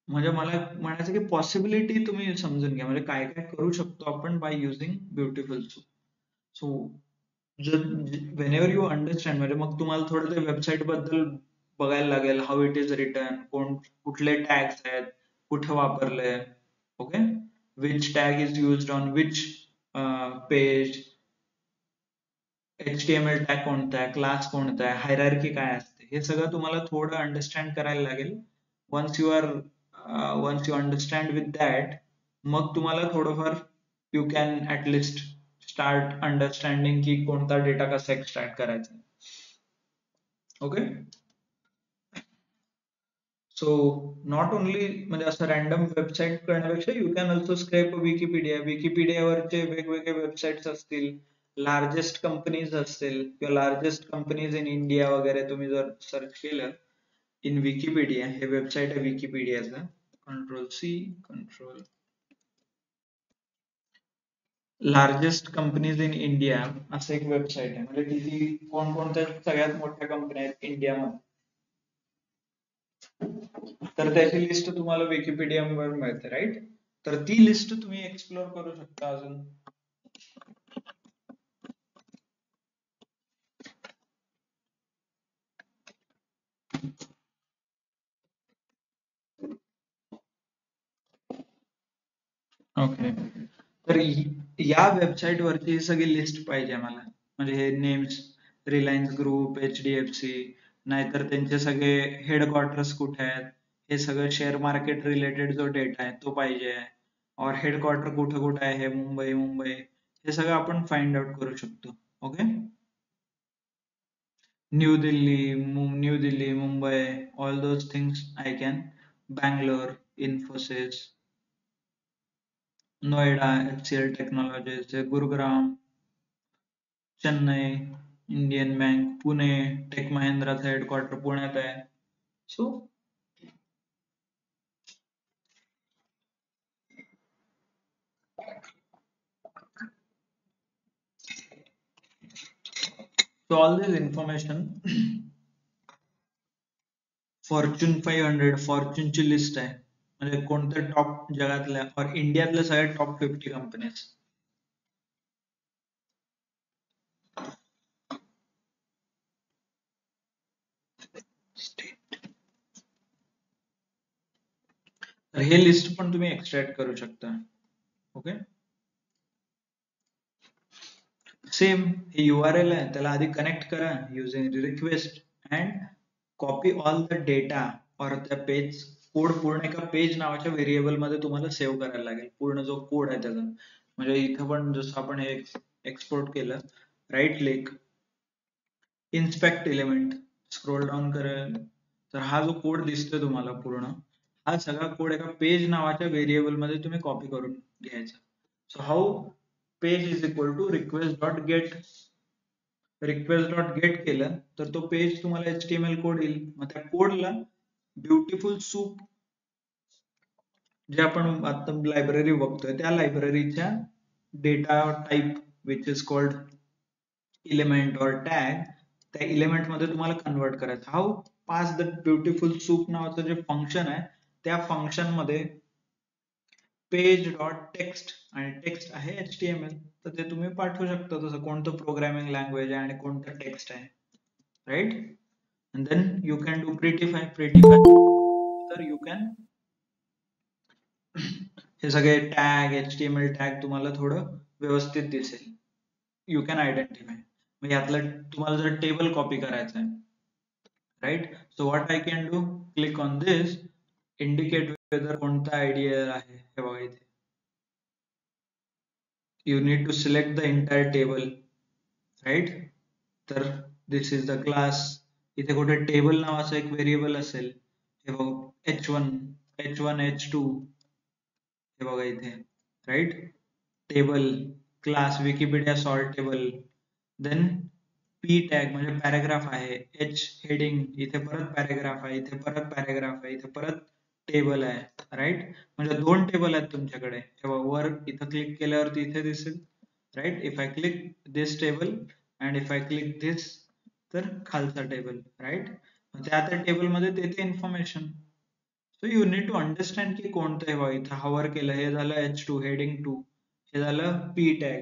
म्हणजे मला म्हणायचं की पॉसिबिलिटी तुम्ही समजून घ्या, म्हणजे काय काय करू शकतो आपण by using beautiful soup. So when ever you understand, म्हणजे मग तुम्हाला थोडं ते वेबसाईट बद्दल बघायला लागेल. हाऊ इट इज रिटर्न, कुठले टॅग्स आहेत, कुठे वापरले. Okay, which tag is used on which page, HTML tag कोणता आहे, क्लास कोणता आहे, हायरार्की काय असते, हे सगळं तुम्हाला थोडं अंडरस्टँड करायला लागेल. Once you understand with that, मग तुम्हाला थोडंफार you can at least start understanding की कोणता डेटा कसा एक्सट्रॅक्ट करायचा. ओके. सो नॉट ओनली म्हणजे असं रॅन्डम वेबसाईट करण्यापेक्षा यू कॅन ऑल्सो स्क्रेप विकिपीडियावरचे वेगवेगळे वेबसाईट्स असतील, लार्जेस्ट कंपनीज असतील किंवा लार्जेस्ट कंपनीज इन इंडिया वगैरे तुम्ही जर सर्च केलं इन विकिपीडिया, हे वेबसाईट आहे विकिपीडियाचं, control largest companies in India असं एक वेबसाईट आहे. म्हणजे किती कोणकोणत्या सगळ्यात मोठ्या कंपन्या आहेत इंडियामध्ये, तर त्याची लिस्ट तुम्हाला विकिपीडियावर मिळते राईट. तर ती लिस्ट तुम्ही एक्सप्लोर करू शकता अजून. ओके, तर या वेबसाईट वरती सगळी लिस्ट पाहिजे मला. म्हणजे हे नेम्स, रिलायन्स ग्रुप, HDFC, नाहीतर त्यांचे सगळे हेडक्वार्टर्स कुठे आहेत, हे सगळं शेअर मार्केट रिलेटेड जो डेटा आहे तो पाहिजे. और हेडक्वार्टर कुठे कुठे आहे, मुंबई, हे सगळं आपण फाइंड आउट करू शकतो. Okay. New Delhi, New Delhi, Mumbai, all those things I can. Bangalore, Infosys, Noida, HCL Technologies, Gurugram, Chennai, Indian Bank, Pune, Tech Mahindra's headquarter पुण्यात आहे. So, so all this information Fortune 500 फॉर्च्यूनची list आहे म्हणजे कोणत्या top जगातल्या और इंडियातल्या सगळ्या top 50 companies. तर हे लिस्ट पण तुम्ही एक्सट्रॅक्ट करू शकता. ओके, सेम हे URL आहे त्याला आधी कनेक्ट करा using request and copy all the data और त्या पेज कोड पूर्ण एका पेज नावाच्या व्हेरिएबल मध्ये तुम्हाला सेव्ह करायला लागेल पूर्ण जो कोड आहे त्याचा. म्हणजे इथं पण जसं आपण हे एक्सपोर्ट केलं, right click, inspect element, scroll down करेल तर हा जो कोड दिसतोय तुम्हाला पूर्ण, हा सगळा कोड एका पेज नावाच्या व्हेरिएबल मध्ये तुम्ही कॉपी करून घ्यायचा. So how page is equal to request dot get केलं तर तो पेज तुम्हाला HTML कोड येईल. मग त्या कोडला ब्युटिफुल सूप जे आपण आता लायब्ररी बघतोय त्या लायब्ररीच्या data type which is called element और टॅग, त्या इलेमेंट मध्ये तुम्हाला कन्वर्ट करायचं. How pass the beautiful soup नावाचं जे फंक्शन आहे त्या फंक्शन मध्ये पेज डॉट टेक्स्ट आणि टेक्स्ट आहे HTML तर ते तुम्ही पाठवू शकता तसं कोणतं प्रोग्रामिंग लँग्वेज आहे आणि कोणतं टेक्स्ट आहे, right. and then you can do prettify तर you can हे सगळे टॅग HTML टॅग तुम्हाला थोडं व्यवस्थित दिसेल, यू कॅन आयडेंटिफाय. मग यातलं तुम्हाला जर टेबल कॉपी करायचं आहे, right, so what I can do, click on this, indicate whether कोणता आयडिया आहे हे बघा इथे. You need to select the entire table, right. तर this is the class. इथे कुठे टेबल नावाचं एक व्हेरिएबल असेल, हे बघ h1 h2 हे बघा इथे, right. Table class Wikipedia sort table, then P tag म्हणजे पॅराग्राफ आहे, एच हेडिंग, इथे परत पॅराग्राफ आहे, इथे परत पॅराग्राफ आहे, इथे परत टेबल आहे, राईट. म्हणजे दोन टेबल आहेत तुमच्याकडे. तेव्हा वर इथं क्लिक केल्यावरती इथे दिसेल, right. If I click this table and if I click this तर खालचा टेबल, राईट. त्या टेबल मध्ये देते information. So you need to understand की कोणतं आहे बघा. इथं हवर केलं हे झालं H2 हेडिंग 2, हे झालं पी टॅग,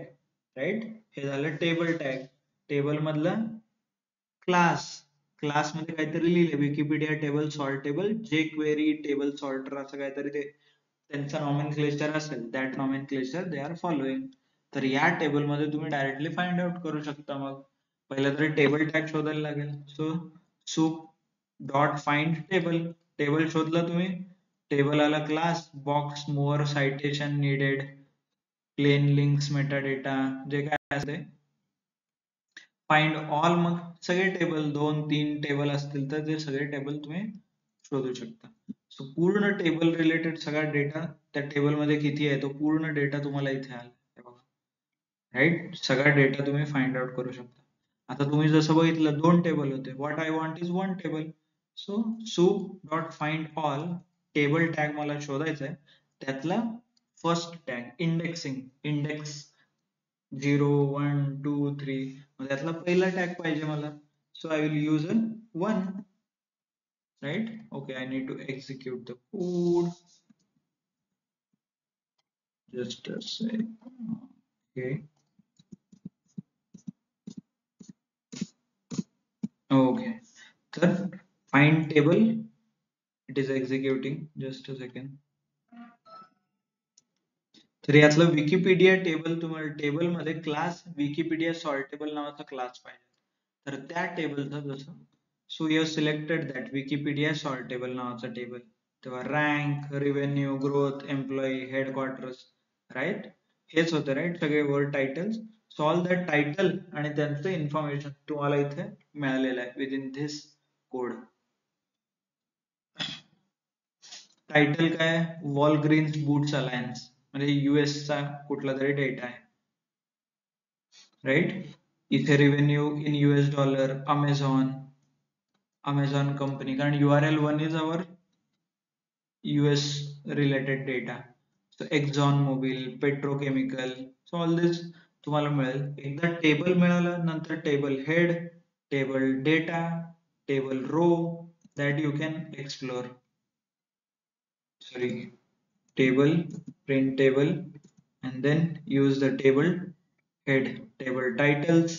राईट. हे झालं टेबल टॅग, टेबल मधलं क्लास, क्लास मध्ये काहीतरी लिहिले Wikipedia table sort table jQuery table sorter असं काहीतरी ते त्यांचा नॉमेनक्लेचर असेल, that nomenclature they are following. तर या टेबल मध्ये तुम्ही डायरेक्टली फाइंड आउट करू शकता. मग पहिलं तरी टेबल टॅग शोधायला लागेल. So soup dot find table, table शोधला तुम्ही, टेबल आला class, box more citation needed, plain links meta data जे काय असते, फाइंड ऑल, मग सगळे टेबल 2-3 टेबल असतील तर ते सगळे टेबल तुम्ही शोधू शकता. सो पूर्ण टेबल रिलेटेड सगळा डेटा त्या टेबल मध्ये किती आहे तो पूर्ण डेटा तुम्हाला इथे आला, राईट. सगळा डेटा तुम्ही फाइंड आउट करू शकता. आता तुम्ही जसं बघितलं दोन टेबल होते, what I want is one table. So soup dot find all table tag मला शोधायचा आहे, त्यातला फर्स्ट टॅग इंडेक्सिंग, इंडेक्स 0 1 2 3, त्यातला पहिला टॅग पाहिजे मला. So I will use a 1, right. Okay, I need to execute the code, just a sec. Okay, okay, तर find table, it is executing, just a second. तर यातलं Wikipedia table तुम्हाला table मध्ये class Wikipedia sortable नावाचा class पाहिजे. तर त्या टेबलचा जसं, so you selected that Wikipedia sortable नावाचा टेबल, तेव्हा rank, revenue, growth, employee, headquarters, right, हेच होते, राईट, सगळे word titles. So all that title आणि त्यांचं इन्फॉर्मेशन तुम्हाला इथे मिळालेलं आहे with in this code. Title काय, वॉलग्रीन्स बूट्स अलायन्स, म्हणजे US चा कुठला तरी डेटा आहे, राईट. इथे रेव्हेन्यू इन $, अमेझॉन कंपनी, कारण URL1 is our US related data. So Exxon Mobil, Petrochemical, so all this तुम्हाला मिळेल. एकदा टेबल मिळालं नंतर table head, table data, table row, that you can explore. Sorry, table, print table, and then use the table head, table titles,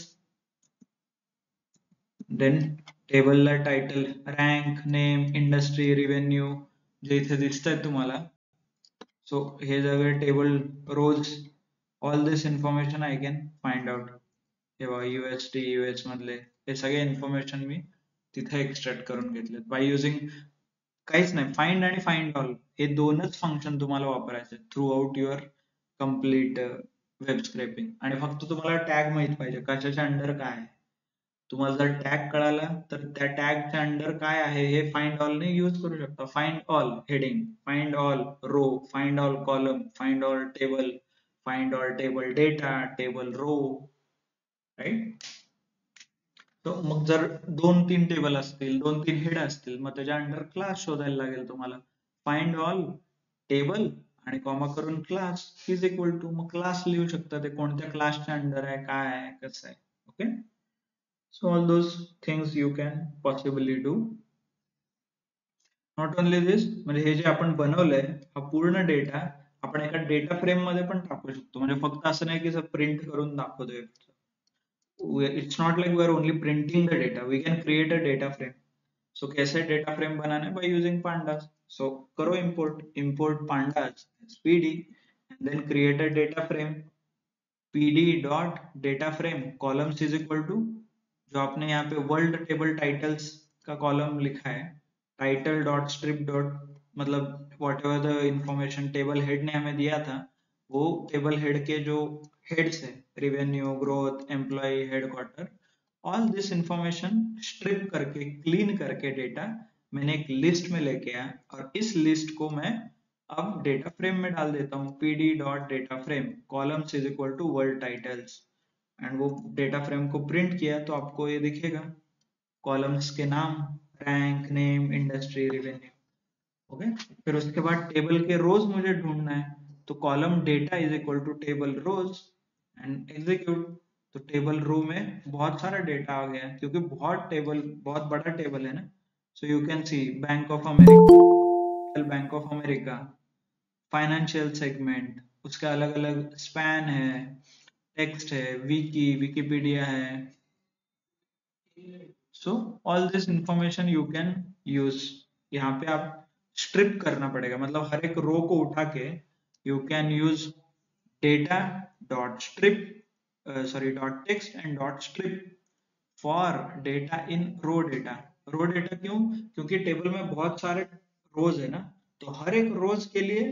then table La title, rank, name, industry, revenue जे इथे दिसतंय तुम्हाला. So here's our table rows. All this information I can find out. हे बघा USD, US मधले हे सगळे information मी तिथे extract करून घेतले by using काहीच नाही, फाइंड आणि फाइंड ऑल हे दोनच फंक्शन तुम्हाला वापरायचे through out your complete web scrapping. आणि फक्त तुम्हाला टॅग माहित पाहिजे कशाच्या अंडर काय आहे. तुम्हाला जर टॅग कळाला तर त्या टॅगच्या अंडर काय आहे हे फाइंड ऑल ने यूज करू शकता. Find all heading, find all row, find all column, find all table, find all table data, table row, right. तो मग जर 2-3 टेबल असतील, 2-3 हेड असतील, मग त्याच्या अंडर क्लास शोधायला लागेल तुम्हाला. फाइंड ऑल टेबल आणि कॉमा करून क्लास इज इक्वल टू, मग क्लास लिहू शकता ते कोणत्या क्लासच्या अंडर आहे, काय आहे, कसं आहे. Okay, so all those things you can possibly do. Not only this, म्हणजे हे जे आपण बनवलंय हा पूर्ण डेटा आपण एका डेटा फ्रेम मध्ये पण टाकू शकतो. म्हणजे फक्त असं नाही की प्रिंट करून दाखवतोय. It's not like we are only printing the data, we can create a data frame. So कैसे डेटा फ्रेम बनाना है, by using pandas. So करो import pandas as pd and then create a data frame. pd dot data frame columns is equal to, जो आपने यहाँ पे world table titles का column लिखा है, टाइटल डॉट स्ट्रिप डॉट, मतलब what ever the information table head ने हमें दिया था वो टेबल हेड के जो हेड्स है, revenue, growth, employ, headquarter, all this information strip करके क्लीन करके डेटा मैंने एक लिस्ट में लेके आया और इस लिस्ट को मैं अब डेटा फ्रेम में डाल देता हूँ. pd dot data frame columns is equal to world titles, and वो डेटा फ्रेम को प्रिंट किया तो आपको ये दिखेगा कॉलम्स के नाम, rank, name, industry, revenue. Okay, फिर उसके बाद टेबल के रोज मुझे ढूंढना है, तो column data is equal to table rows and execute. तो टेबल रो में बहुत सारा डेटा आ गया क्योंकि बहुत बड़ा टेबल है ना. So you can C bank of America, financial segment, उसका अलग अलग स्पैन है, टेक्स्ट है, विकीपीडिया है. So all this information you can use. यहाँ पे आप स्ट्रिप करना पड़ेगा, मतलब हर एक रो को उठा के you can use data dot strip, sorry dot text and dot strip for data in row data. Row data क्यों, क्योंकि टेबल में बहुत सारे रोज है ना, तो हर एक रोज के लिए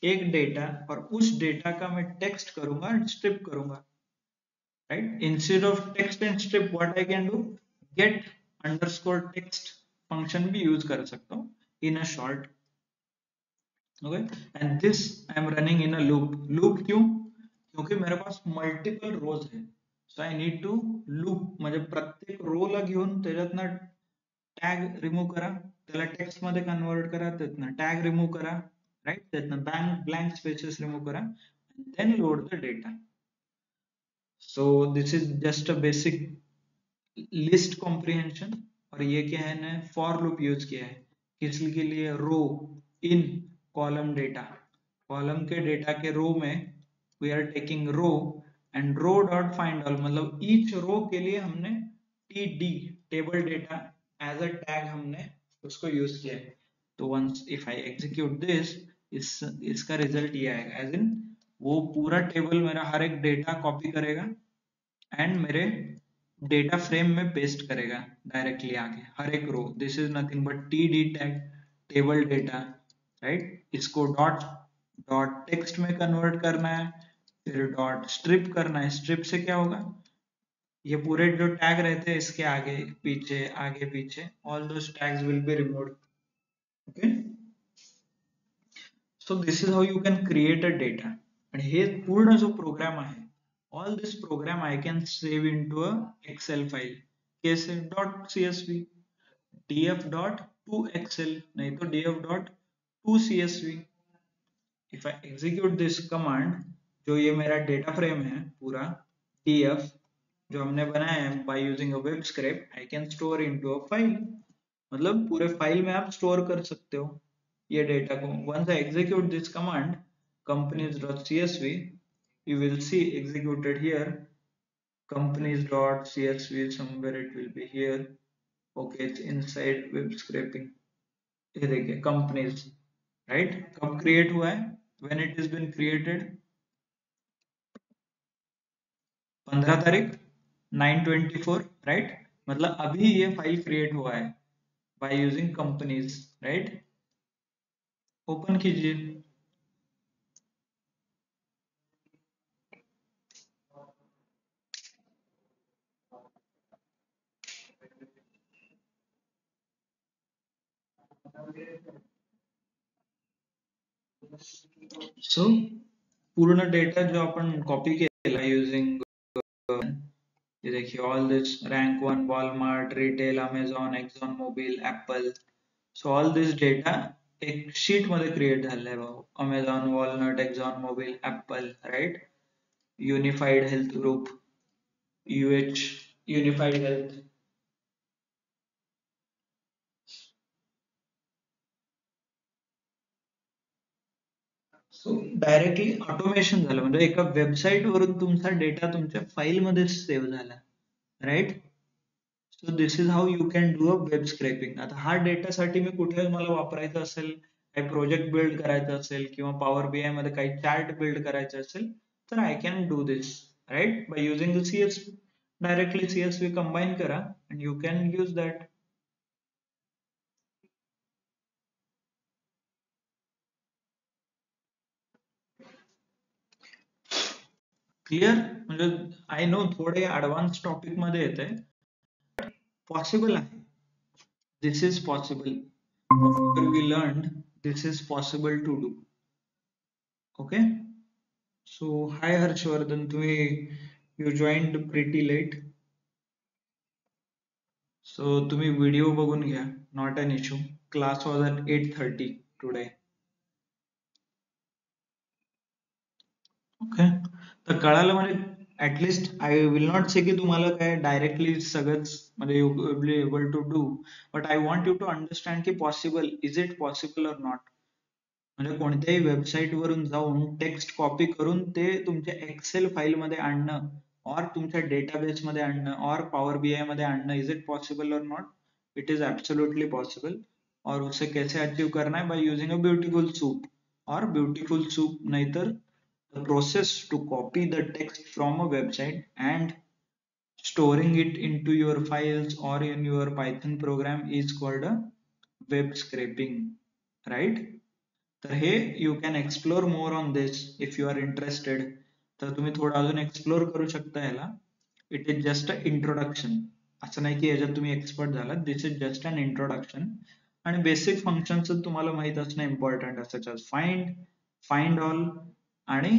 एक डेटा और उस डेटा का मैं टेक्स्ट करूंगा एंड स्ट्रिप करूंगा. right, instead of text and strip what I can do, get underscore text function भी use कर सकता हूँ in a short. okay, and this I am running in a loop क्यों, क्योंकि मेरे पास multiple rows है, so I need to loop. म्हणजे प्रत्येक रो ला घेऊन त्याच्यातनं टॅग रिमूव्ह करा, त्याला टेक्स्ट मध्ये कन्वर्ट करा, त्यातनं टॅग रिमूव्ह करा, राईट, त्यातनं ब्लँक स्पेसेस रिमूव्ह करा, then load the data. So this is just a basic list comprehension. और ये क्या है ना, फॉर लूप यूज किया है किसके लिए, row in column data, column के डेटा के रो में we are taking row and row dot find all, मतलब ईच रो के लिए हमने TD table data as a tag हमने उसको यूज किया है. तो once if I execute this, इसका रिजल्ट ये आएगा, एज इन वो पूरा टेबल मेरा हर एक डेटा कॉपी करेगा एंड मेरे डेटा फ्रेम में पेस्ट करेगा डायरेक्टली आके हर एक row. This is nothing but TD tag table data, right. इसको डॉट टेक्स्ट में कन्वर्ट करना है, फिर डॉट स्ट्रिप करना है, स्ट्रिप से क्या होगा, ये पूरे जो टैग रहते हैं इसके आगे पीछे all those tags will be removed. Okay, so this is how you can create a data. आणि हे पूर्ण जो प्रोग्राम आहे, all this program I can save into a Excel file कैसे .csv, df dot to excel नहीं तो df dot to csv. if I execute this command, जो ये मेरा डेटा फ्रेम है पूरा df जो हमने बनाया है by using a web script, I can store into a file. मतलब पूरे फाइल में आप स्टोर कर सकते हो ये डेटा को. once I execute this command companies.csv, you will see executed here companies.csv, somewhere it will be here. Okay, it's inside web scraping. ये देखिए companies, right, कब create हुआ है, when it has been created 15 तारीख 9/24, right, मतलब अभी ये file create हुआ है by using companies, right. Open कीजिए. सो पूर्ण डेटा जो आपण कॉपी केला युजिंग, ये देखिए all this rank 1 Walmart retail Amazon Exxon Mobil Apple. So all this data एक शीट मध्ये क्रिएट झालाय भाऊ. Amazon walnut Exxon Mobil Apple, right. Unified health group UH unified health. So directly automation झालं, म्हणजे एका website वरून तुमचा data तुमच्या फाईल मध्ये सेव्ह झाला, right. So this is how you can do a web scrapping. आता हा डेटासाठी मी कुठे मला वापरायचा असेल, काही प्रोजेक्ट बिल्ड करायचा असेल किंवा पॉवर बीआय मध्ये काही चार्ट बिल्ड करायचा असेल तर I can do this, right, by using the CSV. Directly CSV combine करा and you can use that. Clear. म्हणजे आय नो थोडे ऍडव्हान्स टॉपिक मध्ये येते, पॉसिबल आहे. This is possible. Whatever we learned, this is possible to do. Okay. So hi Harshvardhan, you joined pretty late. So तुम्ही video बघून घ्या. Not an issue. Class was at 8:30 today. Okay. तर कळालं म्हणजे at least I will not से की तुम्हाला काय डायरेक्टली सगळंच म्हणजे you will be able to do, but I want you to understand की possible, is it possible or not. म्हणजे कोणत्याही वेबसाईट वरून जाऊन टेक्स्ट कॉपी करून ते तुमच्या एक्सेल फाईल मध्ये आणणं और तुमच्या डेटाबेस मध्ये आणणं और पॉवर बीआई मध्ये आणणं, इज इट पॉसिबल और not. It is absolutely possible. और उसे कैसे अचीव करना है, बाय यूजिंग अ ब्यूटीफुल सूप. और ब्यूटीफुल सूप नहीं तो the process to copy the text from a website and storing it into your files or in your Python program is called a web scraping, right. तर हे you can explore more on this if you are interested. तर तुम्ही थोडं अजून explore करू शकता याला. It is just a introduction. असं नाही की याच्यात तुम्ही एक्सपर्ट झाला. This is just an introduction. आणि बेसिक फंक्शन्स तुम्हाला माहित असणं इम्पॉर्टंट आहे, such as find, find all आणि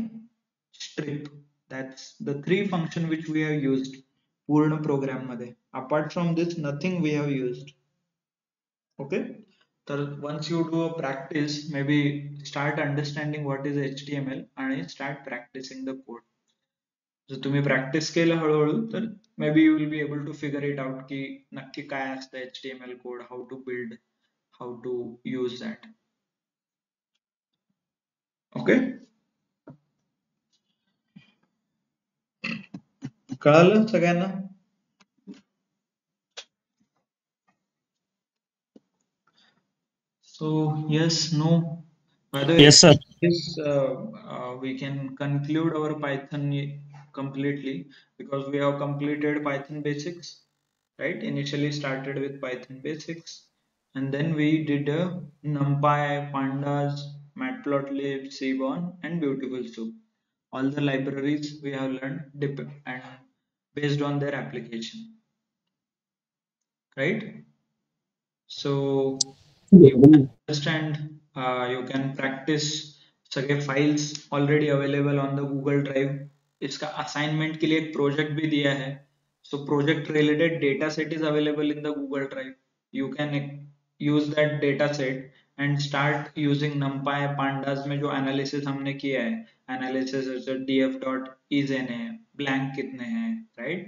strip. That's the 3 function which we have used पूर्ण प्रोग्राम मध्ये. Apart from this nothing we have used. Okay. तर once you do a practice, maybe start understanding what is HTML आणि start practicing the code. जर तुम्ही practice केलं हळूहळू तर may be you will be able to figure it out की नक्की काय असतं HTML code, how to build, how to use that. Okay. कळालं सगळ्यांना. So yes, no. By the way, Yes, sir. this we can conclude our Python completely because we have completed Python basics, right? Initially started with Python basics, and then we did NumPy, Pandas, Matplotlib, Seaborn, and Beautiful Soup. all the libraries we have learned and based on their application, right? So you can understand, you can practice सगळे files already available on the Google Drive. इसका assignment के लिए एक project भी दिया है. So project related data set is available in the Google Drive. You can use that data set and start using NumPy pandas में जो analysis हमने किया है, analysis जैसे df dot isn है, blank कितने हैं, right?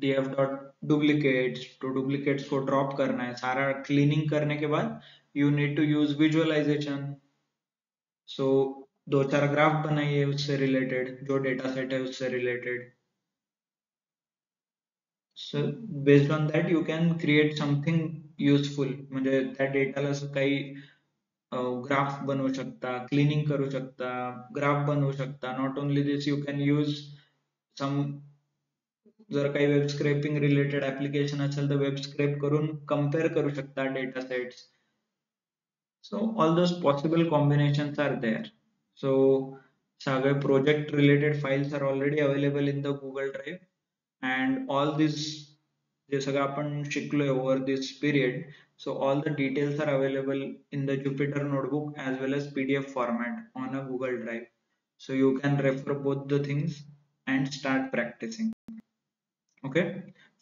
df dot duplicates, तो duplicates को drop करना है, सारा cleaning करने के बाद you need to use visualization. So दो चार ग्राफ बनाइए उससे रिलेटेड, जो डेटा सेट है उससे related. So based on that you can create something useful. म्हणजे त्या डेटाला काही ग्राफ बनवू शकता, क्लिनिंग करू शकता, ग्राफ बनवू शकता. Not only this, you can use some, जर काही वेब स्क्रॅपिंग रिलेटेड ऍप्लिकेशन असेल तर वेब स्क्रॅप करून कम्पेअर करू शकता data sets. So all those possible combinations are there. So सगळे project related files are already available in the Google Drive, and all these जे सगळं आपण शिकलोय over this period, so all the details are available in the Jupyter notebook as well as PDF format on a Google Drive. So you can refer both the things and start practicing. Okay,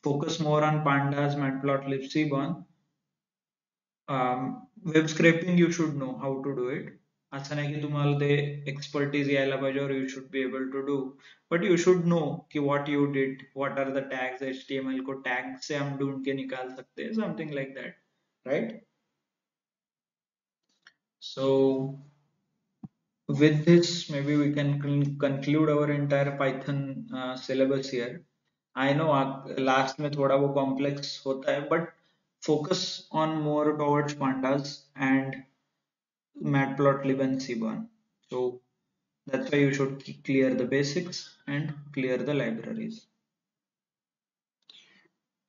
focus more on pandas, matplotlib, seaborn. Web scraping you should know how to do it. असं नाही की तुम्हाला ते expertise यायला पाहिजे और you should be able to do, but you should know कि what you did, what are the tags. HTML को टैग से हम ढूंढ के निकाल सकते हैं, something like that, right? So with this maybe we can conclude our entire Python syllabus here. I know last में थोड़ा वो कॉम्प्लेक्स होता है, but focus on more towards pandas and matplotlib and seaborn. So that's why you should clear the basics and clear the libraries.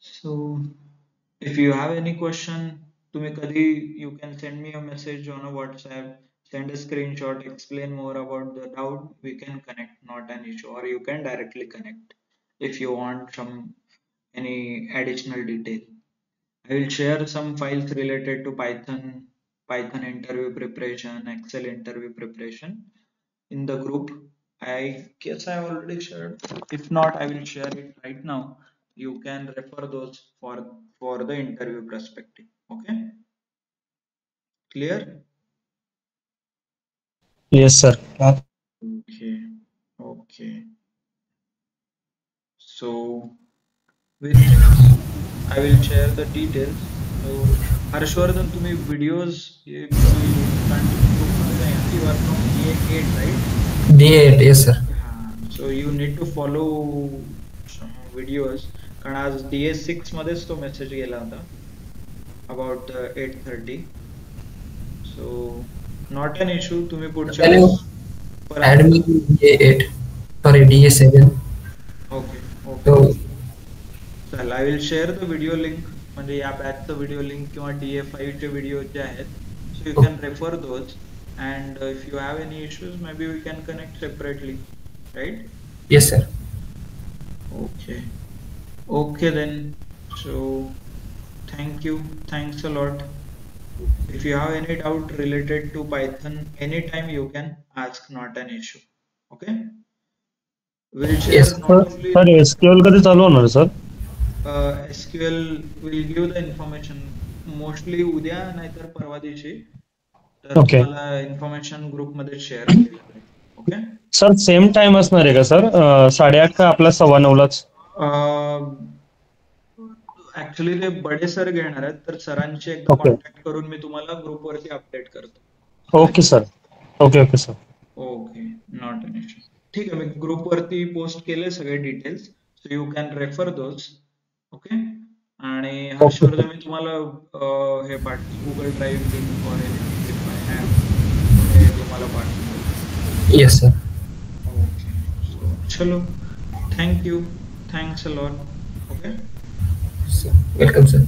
So if you have any question, तुम्ही कधी, you can send me a message on a WhatsApp, send a screenshot, explain more about the doubt, we can connect, not an issue. Or you can directly connect if you want some any additional detail. I will share some files related to Python interview preparation, Excel interview preparation in the group. I guess I already shared. If not, I will share it right now. You can refer those for the interview perspective. Okay, clear? Yes, sir. Okay. So with this, I will share the details. So Harshvardhan, तुम्ही videos you are from DA8, right? D8, yes, sir. So you need to follow some videos, कारण आज DA6 मध्येच तो message गेला होता about 8:30. So not an issue. तुम्ही पुढच्या Add me D8, sorry, DA7. Okay. So चल, I will share the video link, म्हणजे या बॅचचं व्हिडिओ लिंक किंवा DA5 चे व्हिडिओ जे आहेत, so you can refer those, and if you have any issues maybe we can connect separately, right? yes, sir. Okay then. So thank you, thanks a lot. If you have any doubt related to Python, anytime you can ask, not an issue. Okay, we'll share Yes, not only sir. SQL कधी चालू होणार sir? SQL will give the information mostly उद्या नाहीतर परवा दिवशी, तर तुम्हाला information group मध्ये शेअर केलं जाईल. ओके सर, सेम टाइम असणार आहे का सर? 8:30 का आपला 9:15लाच? ऍक्च्युली ते बडे सर घेणार आहेत, तर सरांशी एकदा कॉन्टॅक्ट करून मी तुम्हाला ग्रुप वरती अपडेट करतो. Okay sir. Okay sir. Okay, not an issue. ठीक आहे, मी ग्रुप वरती पोस्ट केले सगळे details, so you can refer those. Okay, आणि हर्षवर्धन मी तुम्हाला हे गुगल ड्राईव्ह लिंक हे तुम्हाला पाठवतो. Yes sir. ओके, चलो, thank you, thanks a lot. Okay, welcome sir.